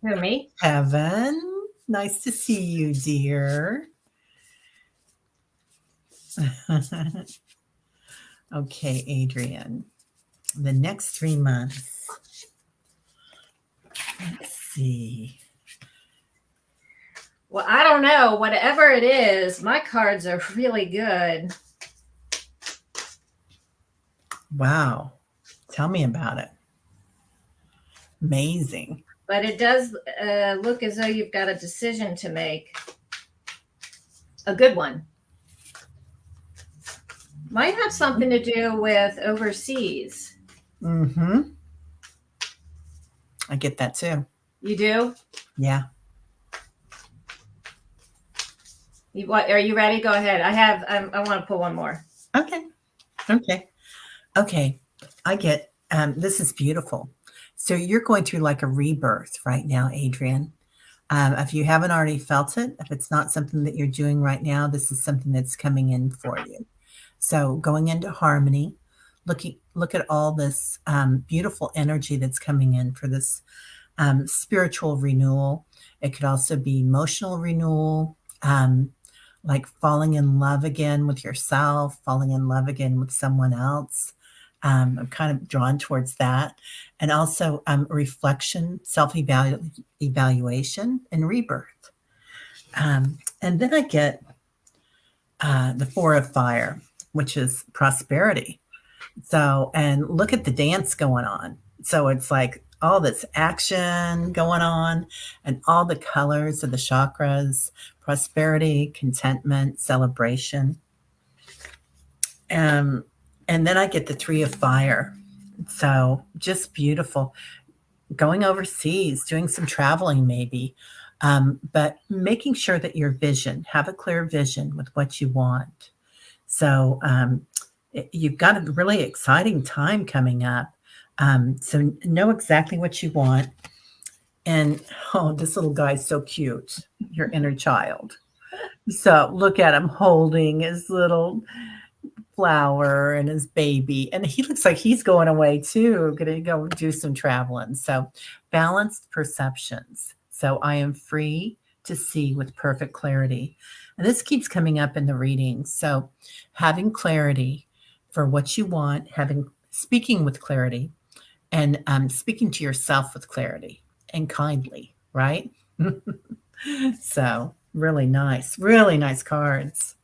Who, me? Heaven, nice to see you, dear. Okay, Adrian. The next 3 months. Let's see. Well, I don't know. Whatever it is, my cards are really good. Wow. Tell me about it. Amazing. But it does look as though you've got a decision to make. A good one. Might have something to do with overseas. Mm-hmm. I get that too. You do? Yeah. What are you ready? Go ahead. I want to pull one more. Okay. Okay. I get this is beautiful. So you're going through like a rebirth right now, Adrian. If you haven't already felt it, if it's not something that you're doing right now, this is something that's coming in for you. So going into harmony, look at all this beautiful energy that's coming in for this spiritual renewal. It could also be emotional renewal, like falling in love again with yourself, falling in love again with someone else. I'm kind of drawn towards that. And also reflection, self evaluation, and rebirth. And then I get the Four of Fire, which is prosperity. So, and look at the dance going on. So it's like all this action going on and all the colors of the chakras, prosperity, contentment, celebration. And then I get the Three of Fire. So just beautiful. Going overseas, doing some traveling maybe, but making sure that your vision, have a clear vision with what you want. So you've got a really exciting time coming up. So know exactly what you want. And oh, this little guy's so cute, your inner child. So look at him holding his little flower and his baby, and he looks like he's going away too, gonna go do some traveling. So, balanced perceptions. So, I am free to see with perfect clarity. And this keeps coming up in the readings. So, having clarity for what you want, having speaking with clarity, and speaking to yourself with clarity and kindly, right? So, really nice cards.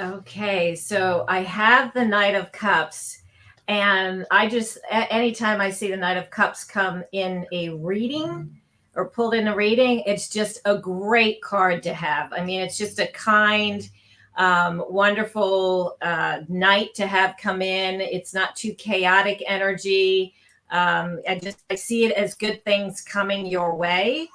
Okay, so I have the Knight of Cups, and I just anytime I see the Knight of Cups come in a reading or pulled in a reading, it's just a great card to have. I mean, it's just a kind, wonderful knight to have come in. It's not too chaotic energy. I see it as good things coming your way.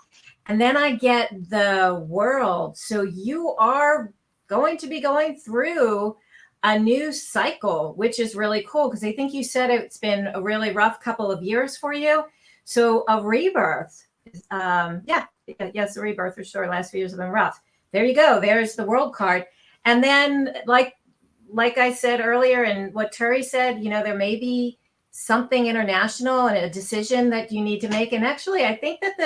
And then I get the World. So you are going to be going through a new cycle, which is really cool because I think you said it's been a really rough couple of years for you. So a rebirth. Yes, a rebirth for sure. Last few years have been rough. There you go. There's the World card. And then like I said earlier, and what Turi said, there may be something international and a decision that you need to make. And actually, I think that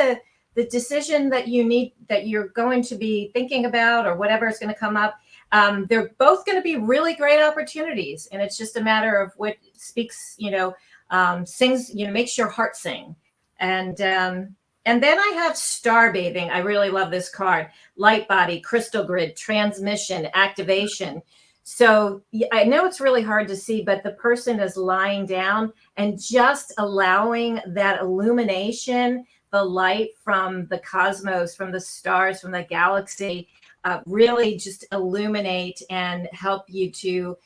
the decision that you're going to be thinking about or whatever is going to come up, they're both going to be really great opportunities. And it's just a matter of what speaks, sings, makes your heart sing. And then I have Star Bathing. I really love this card. Light body, crystal grid, transmission, activation. So I know it's really hard to see, but the person is lying down and just allowing that illumination, the light from the cosmos, from the stars, from the galaxy, really just illuminate and help you to,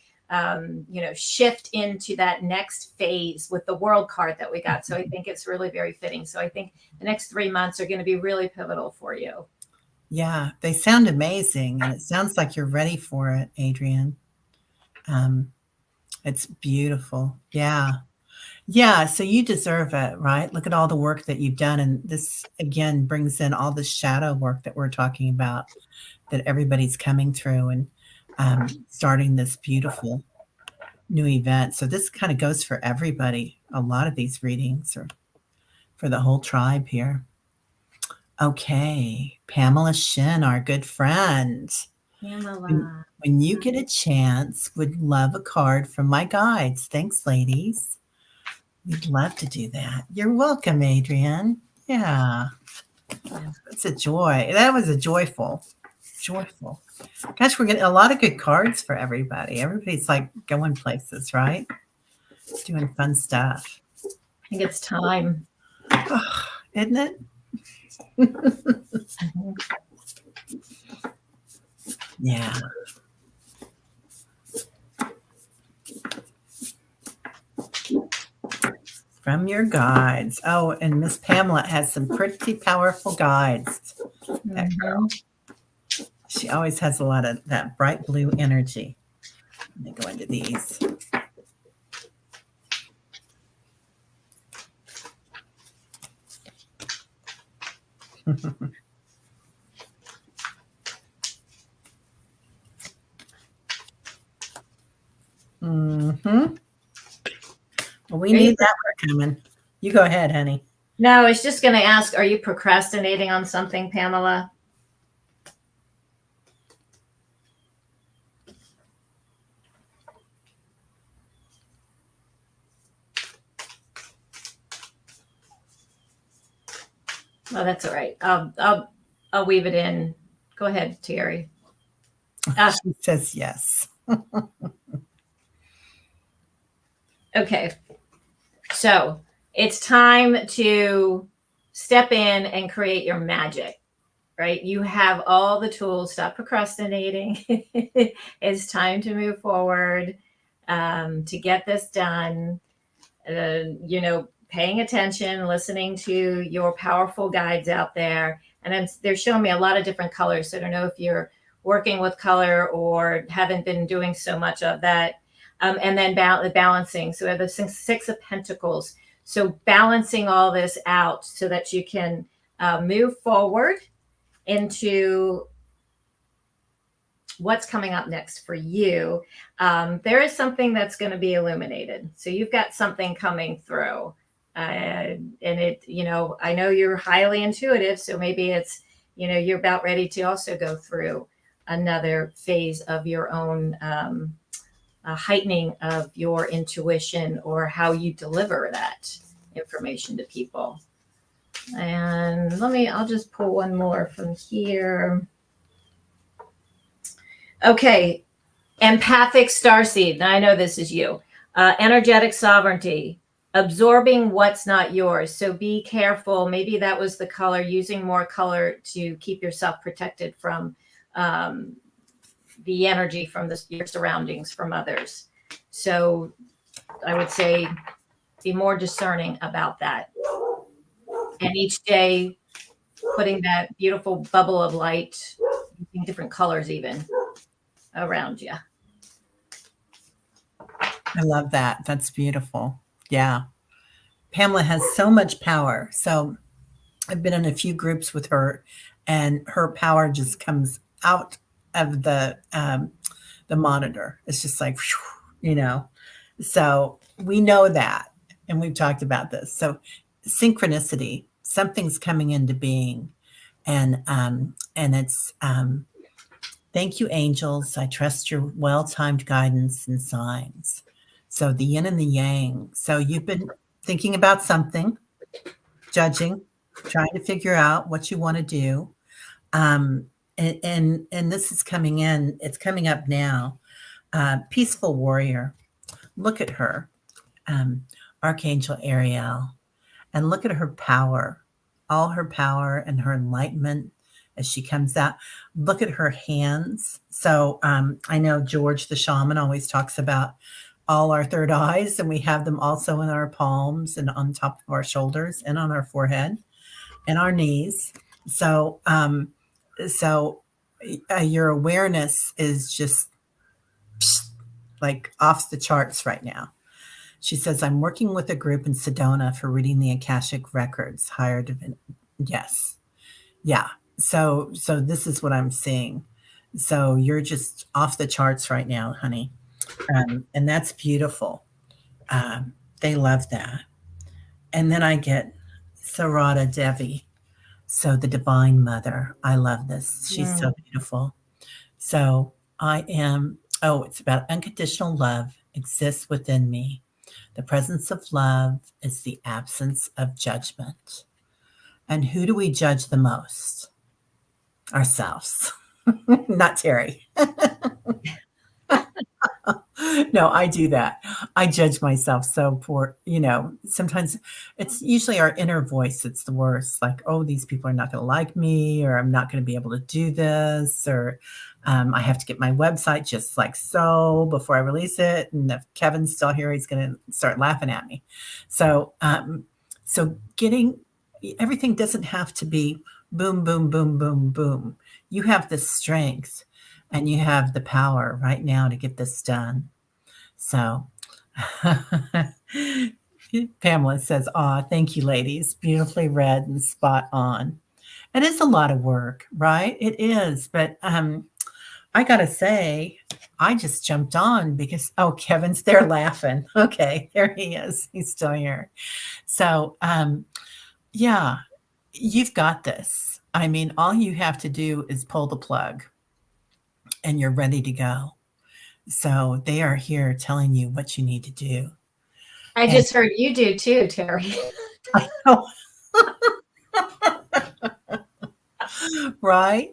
shift into that next phase with the World card that we got. So I think it's really very fitting. So I think the next 3 months are going to be really pivotal for you. Yeah, they sound amazing, and it sounds like you're ready for it, Adrian. It's beautiful. Yeah. Yeah, so you deserve it, right? Look at all the work that you've done, and this again brings in all the shadow work that we're talking about, that everybody's coming through and starting this beautiful new event. So this kind of goes for everybody. A lot of these readings are for the whole tribe here. Okay, Pamela Shin, our good friend. Pamela. When you get a chance, would love a card from my guides. Thanks, ladies. We'd love to do that. You're welcome, Adrian. Yeah. It's a joy. That was a joyful. Gosh, we're getting a lot of good cards for everybody. Everybody's like going places, right? Doing fun stuff. I think it's time. Oh, isn't it? Yeah. From your guides. Oh, and Miss Pamela has some pretty powerful guides. That girl. She always has a lot of that bright blue energy. Let me go into these. Mm-hmm. Well, we need that one coming. You go ahead, honey. No, I was just going to ask, are you procrastinating on something, Pamela? Oh, that's all right. I'll weave it in. Go ahead, Terry. She says yes. Okay. So it's time to step in and create your magic, right? You have all the tools. Stop procrastinating. It's time to move forward, to get this done. Paying attention, listening to your powerful guides out there. And they're showing me a lot of different colors. So I don't know if you're working with color or haven't been doing so much of that. And then balancing. So we have the Six of Pentacles. So balancing all this out so that you can move forward into what's coming up next for you. There is something that's going to be illuminated. So you've got something coming through. And it, I know you're highly intuitive. So maybe it's, you're about ready to also go through another phase of your own heightening of your intuition or how you deliver that information to people. And I'll just pull one more from here. Okay. Empathic starseed. Now I know this is you. Energetic sovereignty, absorbing what's not yours. So be careful. Maybe that was the color, using more color to keep yourself protected from the energy from your surroundings, from others. So I would say be more discerning about that. And each day, putting that beautiful bubble of light, using different colors even around you. I love that. That's beautiful. Yeah. Pamela has so much power. So I've been in a few groups with her, and her power just comes out of the monitor. It's just like, So we know that, and we've talked about this. So synchronicity, something's coming into being, and it's thank you, angels. I trust your well-timed guidance and signs. So the yin and the yang. So you've been thinking about something, judging, trying to figure out what you want to do. And this is coming in. It's coming up now. Peaceful warrior. Look at her, Archangel Ariel, and look at her power, all her power and her enlightenment as she comes out. Look at her hands. So I know George the shaman always talks about all our third eyes, and we have them also in our palms and on top of our shoulders and on our forehead and our knees. So your awareness is just like off the charts right now. She says, I'm working with a group in Sedona for reading the Akashic records. Yes. Yeah. So this is what I'm seeing. So you're just off the charts right now, honey. And that's beautiful. They love that. And then I get Sarada Devi. So the Divine Mother. I love this. She's so beautiful. So it's about unconditional love exists within me. The presence of love is the absence of judgment. And who do we judge the most? Ourselves. Not Terry. No, I do that. I judge myself so poor. Sometimes it's usually our inner voice that's the worst. Like, oh, these people are not going to like me, or I'm not going to be able to do this, or I have to get my website just like so before I release it. And if Kevin's still here, he's going to start laughing at me. So getting everything doesn't have to be boom, boom, boom, boom, boom. You have the strength and you have the power right now to get this done. So Pamela says, thank you, ladies. Beautifully read and spot on. It is a lot of work, right? It is. But I got to say, I just jumped on because, Kevin's there laughing. Okay, there he is. He's still here. So, yeah, you've got this. I mean, all you have to do is pull the plug and you're ready to go. So they are here telling you what you need to do. I just heard you do too, Terry. I know. Right?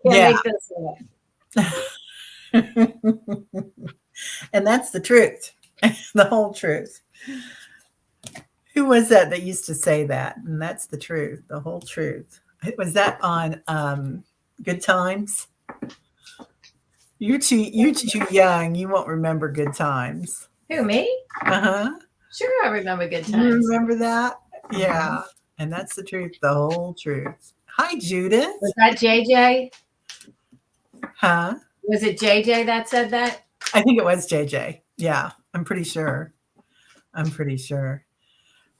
Can't make this up. And that's the truth. The whole truth. Who was that used to say that? And that's the truth, the whole truth. Was that on Good Times? You're too young. You won't remember Good Times. Who, me? Uh-huh. Sure, I remember Good Times. You remember that? Yeah. And that's the truth, the whole truth. Hi, Judith. Was that JJ? Huh? Was it JJ that said that? I think it was JJ. Yeah, I'm pretty sure.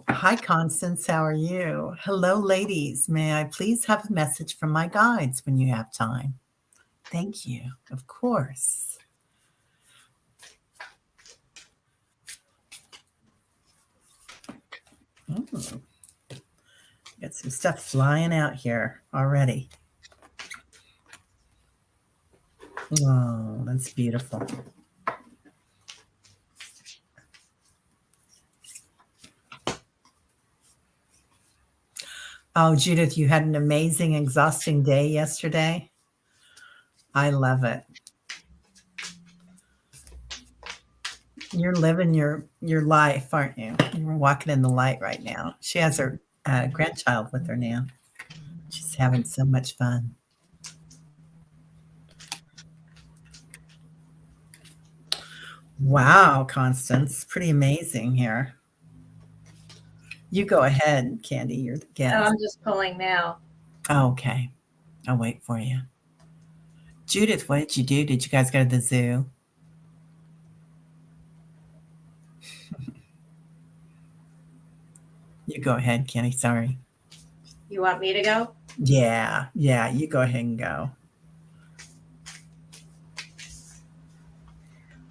Hi, Constance. How are you? Hello, ladies. May I please have a message from my guides when you have time? Thank you. Of course. Oh, got some stuff flying out here already. Oh, that's beautiful. Oh, Judith, you had an amazing, exhausting day yesterday. I love it. You're living your life, aren't you? You're walking in the light right now. She has her grandchild with her now. She's having so much fun. Wow, Constance, pretty amazing here. You go ahead, Kandi. You're the Oh, guest. I'm just pulling now. Oh, okay, I'll wait for you. Judith, what did you do? Did you guys go to the zoo? You go ahead, Kandi. Sorry. You want me to go? Yeah, yeah, you go ahead and go.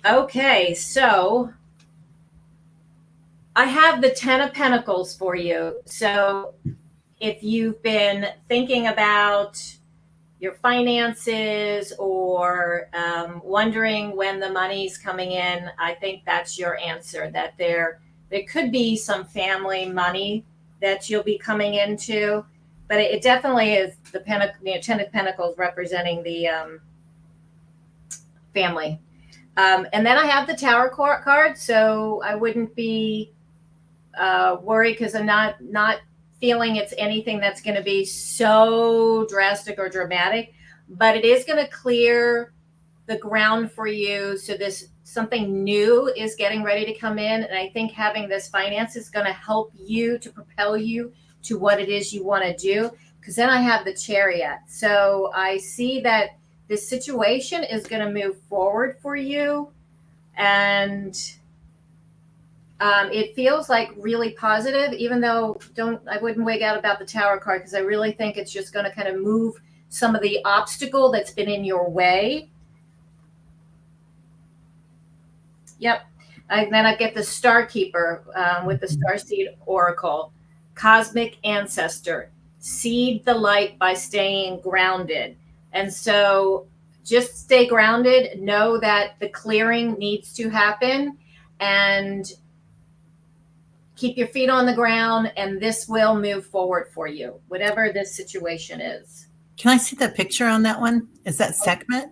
Okay, so I have the 10 of Pentacles for you. So if you've been thinking about your finances or wondering when the money's coming in, I think that's your answer, that there could be some family money that you'll be coming into, but it definitely is the 10 of Pentacles representing the family. And then I have the Tower card, so I wouldn't be worried because I'm not feeling it's anything that's going to be so drastic or dramatic, but it is going to clear the ground for you. So this something new is getting ready to come in, and I think having this finance is going to help you to propel you to what it is you want to do. Because then I have the Chariot, so I see that this situation is going to move forward for you, and it feels like really positive, even though I wouldn't wig out about the Tower card because I really think it's just going to kind of move some of the obstacle that's been in your way. Yep. And then I get the Star Keeper with the Starseed Oracle. Cosmic Ancestor. Seed the light by staying grounded. And so just stay grounded. Know that the clearing needs to happen. And keep your feet on the ground, and this will move forward for you, whatever this situation is. Can I see the picture on that one? Is that Sekhmet?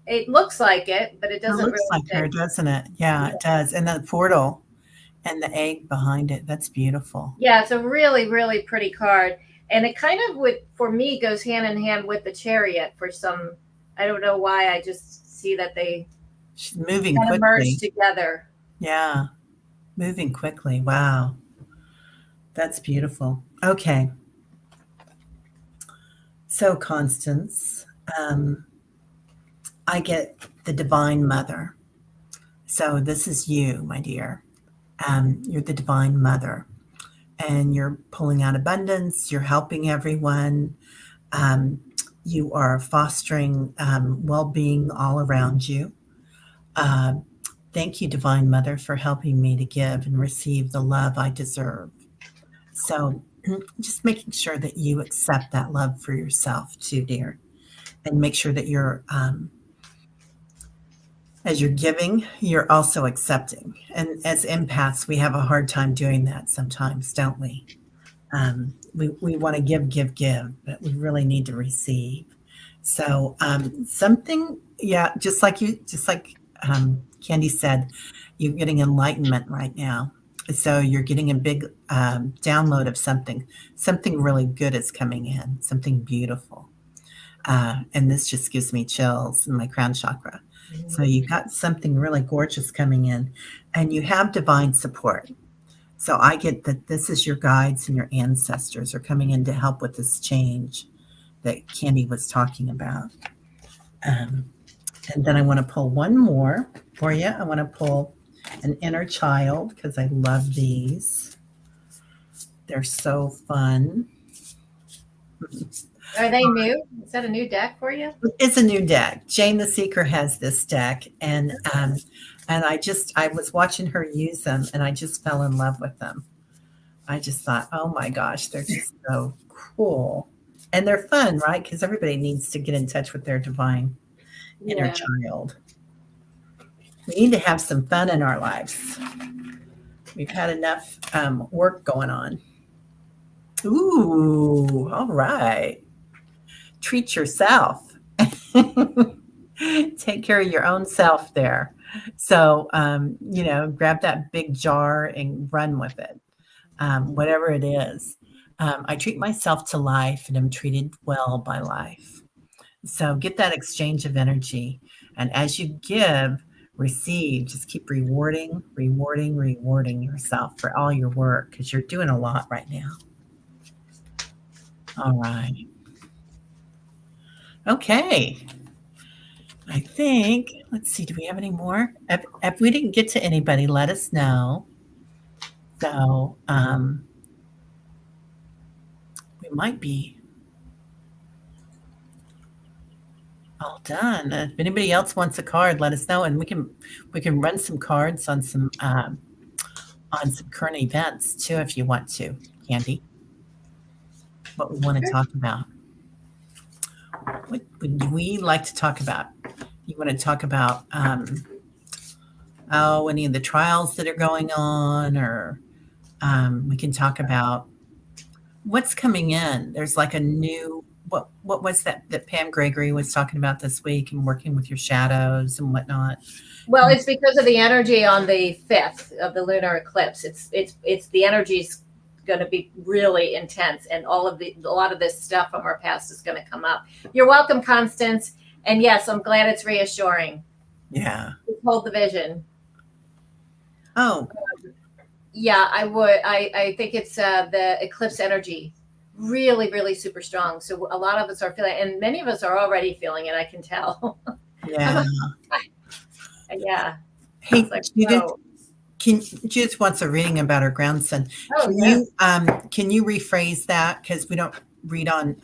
It looks like it, but it doesn't It looks really like her, doesn't it? Yeah, it does. And the portal and the egg behind it. That's beautiful. Yeah, it's a really, really pretty card. And it kind of would, for me, goes hand in hand with the Chariot for some, I don't know why, I just see that they She's moving kind of quickly. merge together. Yeah, moving quickly. Wow. That's beautiful. Okay. So, Constance, I get the Divine Mother. So, this is you, my dear. You're the Divine Mother, and you're pulling out abundance. You're helping everyone. You are fostering well-being all around you. Thank you, Divine Mother, for helping me to give and receive the love I deserve. So, just making sure that you accept that love for yourself too, dear, and make sure that you're as you're giving, you're also accepting. And as empaths, we have a hard time doing that sometimes, don't we? We want to give, but we really need to receive. So something, yeah, just like Kandi said, you're getting enlightenment right now. So you're getting a big download of something really good is coming in, something beautiful. And this just gives me chills in my crown chakra. So you got something really gorgeous coming in, and you have divine support. So I get that this is your guides and your ancestors are coming in to help with this change that Kandi was talking about. And then I want to pull one more for you. I want to pull an inner child because I love these. They're so fun. Are they new? Is that a new deck for you? It's a new deck. Jane the Seeker has this deck, and I was watching her use them, and I just fell in love with them. I just thought, oh my gosh, they're just so cool, and they're fun, right? Because everybody needs to get in touch with their divine inner Yeah. child. We need to have some fun in our lives. We've had enough work going on. Ooh, all right. Treat yourself. Take care of your own self there. So, grab that big jar and run with it, whatever it is. I treat myself to life and am treated well by life. So get that exchange of energy. And as you give, receive, just keep rewarding, rewarding, rewarding yourself for all your work because you're doing a lot right now. All right. Okay. I think, let's see, do we have any more? If we didn't get to anybody, let us know. So we might be all done. If anybody else wants a card, let us know, and we can run some cards on some current events too, if you want to, Candy. What we want to talk about. What would we like to talk about? You want to talk about any of the trials that are going on, or we can talk about what's coming in. There's like a new what was that Pam Gregory was talking about this week and working with your shadows and whatnot. Well, it's because of the energy on the 5th of the lunar eclipse. It's the energy's going to be really intense, and a lot of this stuff from our past is going to come up. You're welcome, Constance. And yes, I'm glad it's reassuring. Yeah. Hold the vision. Oh. Yeah, I would. I think it's the eclipse energy, really, really super strong. So a lot of us are feeling, and many of us are already feeling it. I can tell. Yeah. Yeah. Hey, like, Judith wants a reading about her grandson. Oh, yes. Can you rephrase that, because we don't read on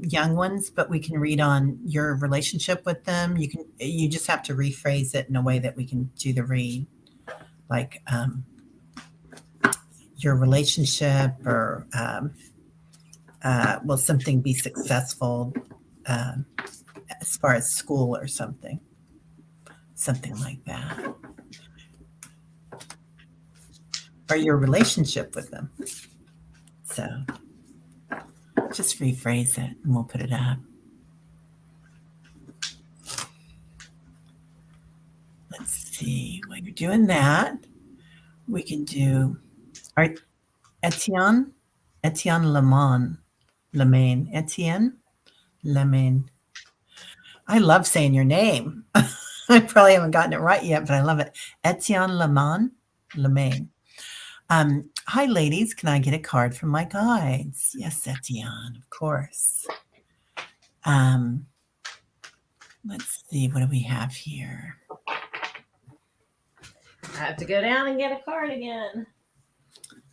young ones, but we can read on your relationship with them. You just have to rephrase it in a way that we can do the read, like your relationship, or will something be successful as far as school or something like that, or your relationship with them. So just rephrase it and we'll put it up. Let's see. While you're doing that, we can do Etienne Lemaine. I love saying your name. I probably haven't gotten it right yet, but I love it. Etienne Lemaine. Hi, ladies. Can I get a card from my guides? Yes, Etienne, of course. Let's see. What do we have here? I have to go down and get a card again.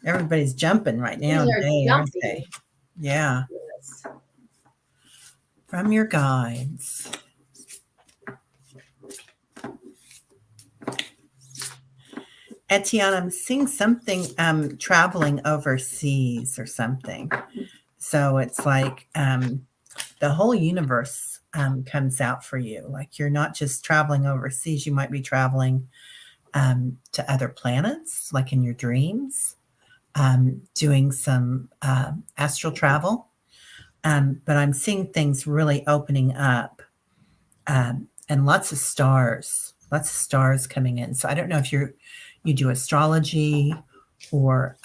Everybody's jumping right now today, aren't they? Yeah. Yes. From your guides. Etienne, I'm seeing something traveling overseas or something. So it's like the whole universe comes out for you. Like you're not just traveling overseas, you might be traveling to other planets, like in your dreams, doing some astral travel. But I'm seeing things really opening up, and lots of stars coming in. So I don't know if you do astrology or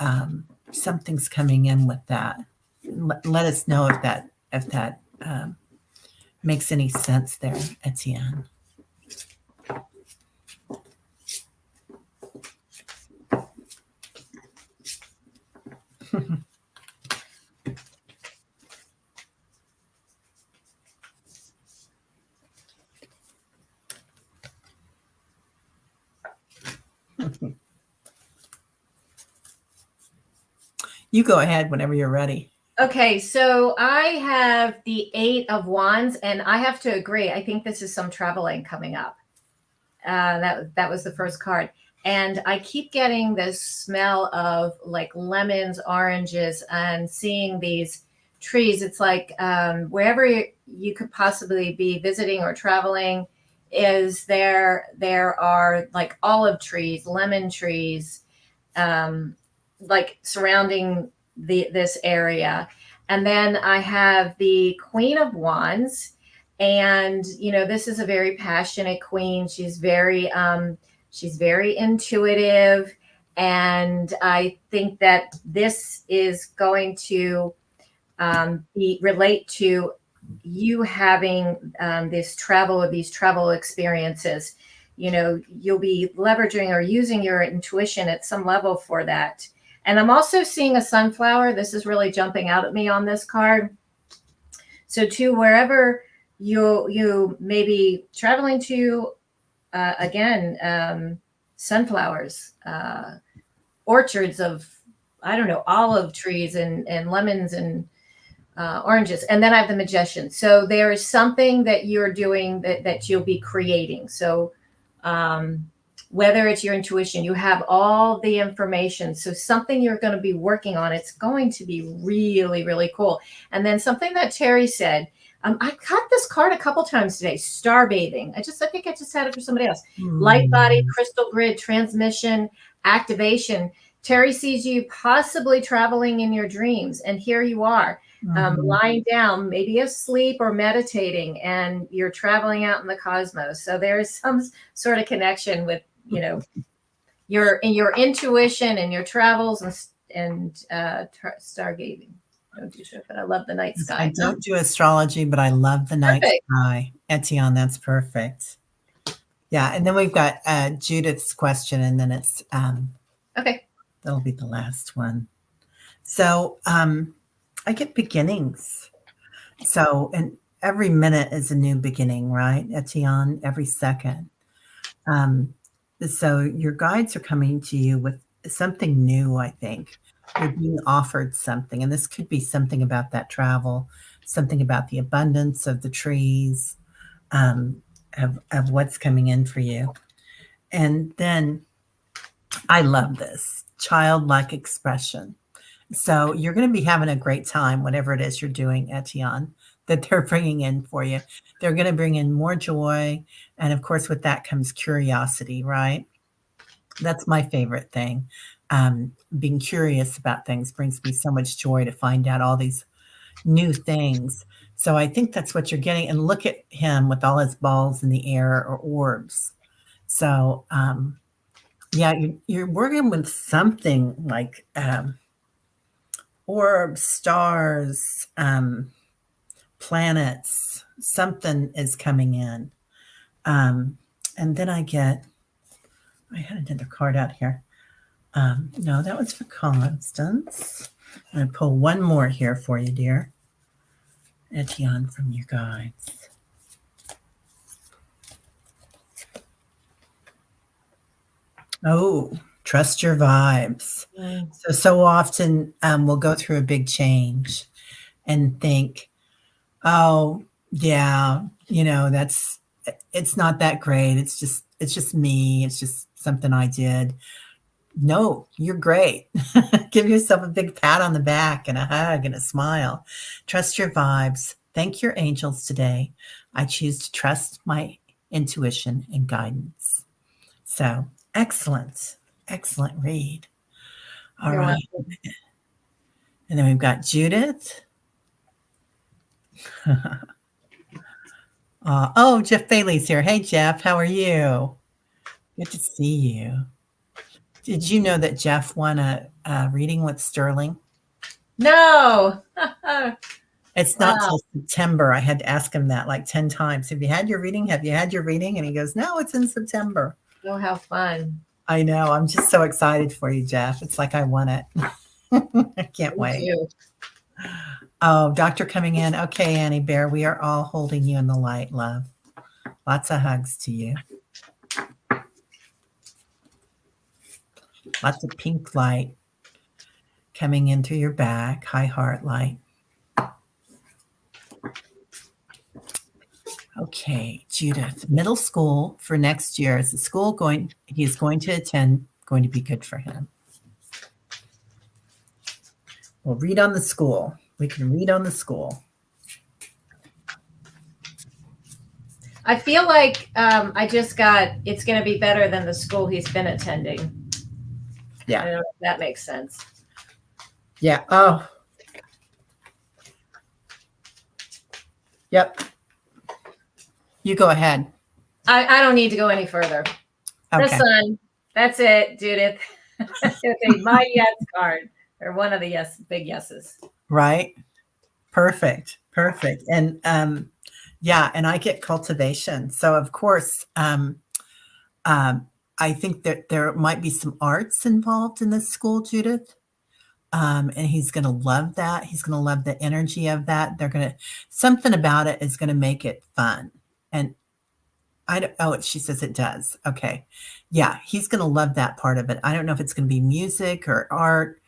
something's coming in with that. Let us know if that makes any sense there, Etienne. You go ahead whenever you're ready. Okay, so I have the Eight of Wands, and I have to agree. I think this is some traveling coming up. That was the first card, and I keep getting this smell of like lemons, oranges, and seeing these trees. It's like wherever you could possibly be visiting or traveling, is there are like olive trees, lemon trees, like surrounding this area. And then I have the Queen of Wands, and this is a very passionate queen. She's very intuitive, and I think that this is going to relate to you having these travel experiences. You'll be leveraging or using your intuition at some level for that. And I'm also seeing a sunflower. This is really jumping out at me on this card. So to wherever you may be traveling to, again, sunflowers, orchards of, I don't know, olive trees and lemons and oranges. And then I have the Magician. So there is something that you're doing that you'll be creating. So whether it's your intuition, you have all the information. So something you're going to be working on, it's going to be really, really cool. And then something that Terry said, I got this card a couple times today, star bathing. I think I just had it for somebody else. Light body, crystal grid, transmission, activation. Terry sees you possibly traveling in your dreams. And here you are. Lying down, maybe asleep or meditating, and you're traveling out in the cosmos. So there's some sort of connection with, your intuition and your travels and stargazing. I don't do sure, but I love the night sky. I don't do astrology, but I love the night sky. Etienne, that's perfect. Yeah, and then we've got Judith's question, and then it's okay. That'll be the last one. So I get beginnings. So, and every minute is a new beginning, right, Etienne? Every second. So your guides are coming to you with something new, I think. You're being offered something, and this could be something about that travel, something about the abundance of the trees, of what's coming in for you. And then I love this childlike expression. So you're going to be having a great time, whatever it is you're doing, Etienne, that they're bringing in for you. They're going to bring in more joy. And of course, with that comes curiosity, right? That's my favorite thing. Being curious about things brings me so much joy to find out all these new things. So I think that's what you're getting. And look at him with all his balls in the air or orbs. So, yeah, you're working with something like orbs, stars, planets, something is coming in. And then I had another card out here. No, that was for Constance. I'm going to pull one more here for you, dear. Etienne from your guides. Oh, trust your vibes. So often we'll go through a big change and think, oh, yeah, it's not that great. It's just me. It's just something I did. No, you're great. Give yourself a big pat on the back and a hug and a smile. Trust your vibes. Thank your angels today. I choose to trust my intuition and guidance. So excellent read. All right. And then we've got Judith. Oh, Jeff Bailey's here. Hey, Jeff, how are you? Good to see you. Did you know that Jeff won a reading with Sterling? No. It's not till September. I had to ask him that like 10 times. Have you had your reading? Have you had your reading? And he goes, no, it's in September. Oh, how fun. I know. I'm just so excited for you, Jeff. It's like I won it. I can't wait. You. Oh, doctor coming in. Okay, Annie Bear, we are all holding you in the light, love. Lots of hugs to you. Lots of pink light coming into your back, high heart light. Okay, Judith, middle school for next year. Is the school he's going to attend going to be good for him? We'll read on the school. We can read on the school. I feel like I just got it's going to be better than the school he's been attending. Yeah. I don't know if that makes sense. Yeah. Oh. Yep. You go ahead. I don't need to go any further. Okay. The sun. That's it, Judith. Okay, my yes card, or one of the big yeses. Right. Perfect. Perfect. And yeah, and I get cultivation. So of course, I think that there might be some arts involved in this school, Judith. And he's going to love that. He's going to love the energy of that. Something about it is going to make it fun. And she says it does. Okay. Yeah. He's going to love that part of it. I don't know if it's going to be music or art,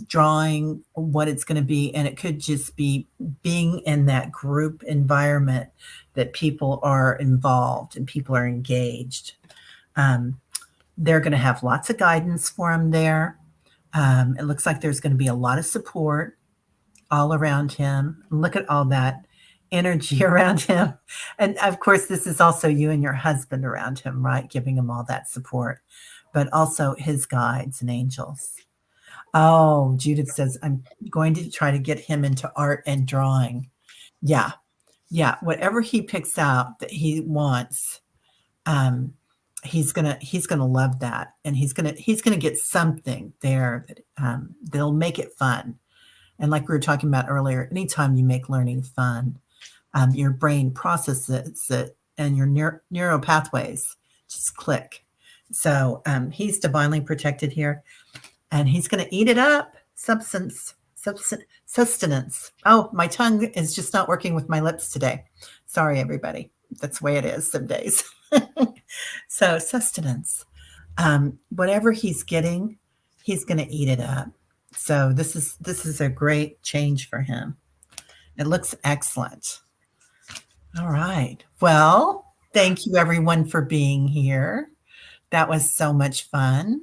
drawing, what it's going to be. And it could just be being in that group environment that people are involved and people are engaged. They're going to have lots of guidance for him there. It looks like there's going to be a lot of support all around him. Look at all that energy around him. And of course, this is also you and your husband around him, right? Giving him all that support, but also his guides and angels. Oh, Judith says, I'm going to try to get him into art and drawing. Yeah. Yeah. Whatever he picks out that he wants, he's gonna love that, and he's gonna get something there that that'll make it fun. And like we were talking about earlier, anytime you make learning fun, your brain processes it, and your neural pathways just click. So he's divinely protected here, and he's going to eat it up. Sustenance. Oh, my tongue is just not working with my lips today. Sorry, everybody. That's the way it is some days. So sustenance. Whatever he's getting, he's going to eat it up. So this is a great change for him. It looks excellent. All right. Well, thank you everyone for being here. That was so much fun.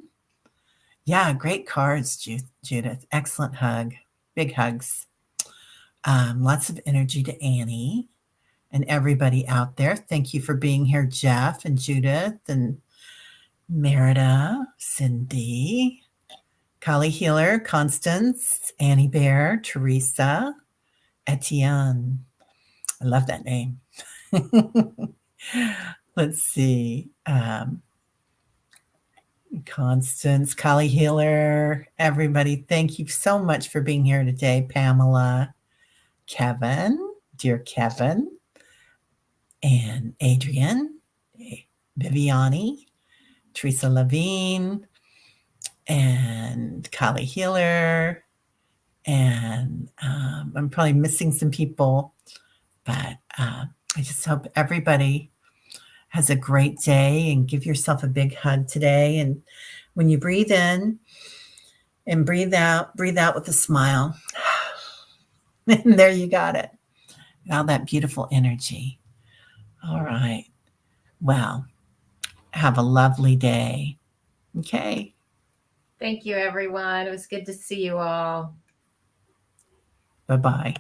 Yeah, great cards, Judith. Excellent hug. Big hugs. Lots of energy to Annie and everybody out there. Thank you for being here, Jeff and Judith and Merida, Cindy, Kali Healer, Constance, Annie Bear, Teresa, Etienne. I love that name. Let's see. Constance, Kali Healer, everybody, thank you so much for being here today. Pamela, Kevin, dear Kevin, and Adrian, Viviani, Teresa Levine, and Kali Healer, and I'm probably missing some people, but I just hope everybody has a great day, and give yourself a big hug today. And when you breathe in and breathe out with a smile. And there you got it. All that beautiful energy. All right. Well, have a lovely day. Okay. Thank you, everyone. It was good to see you all. Bye-bye.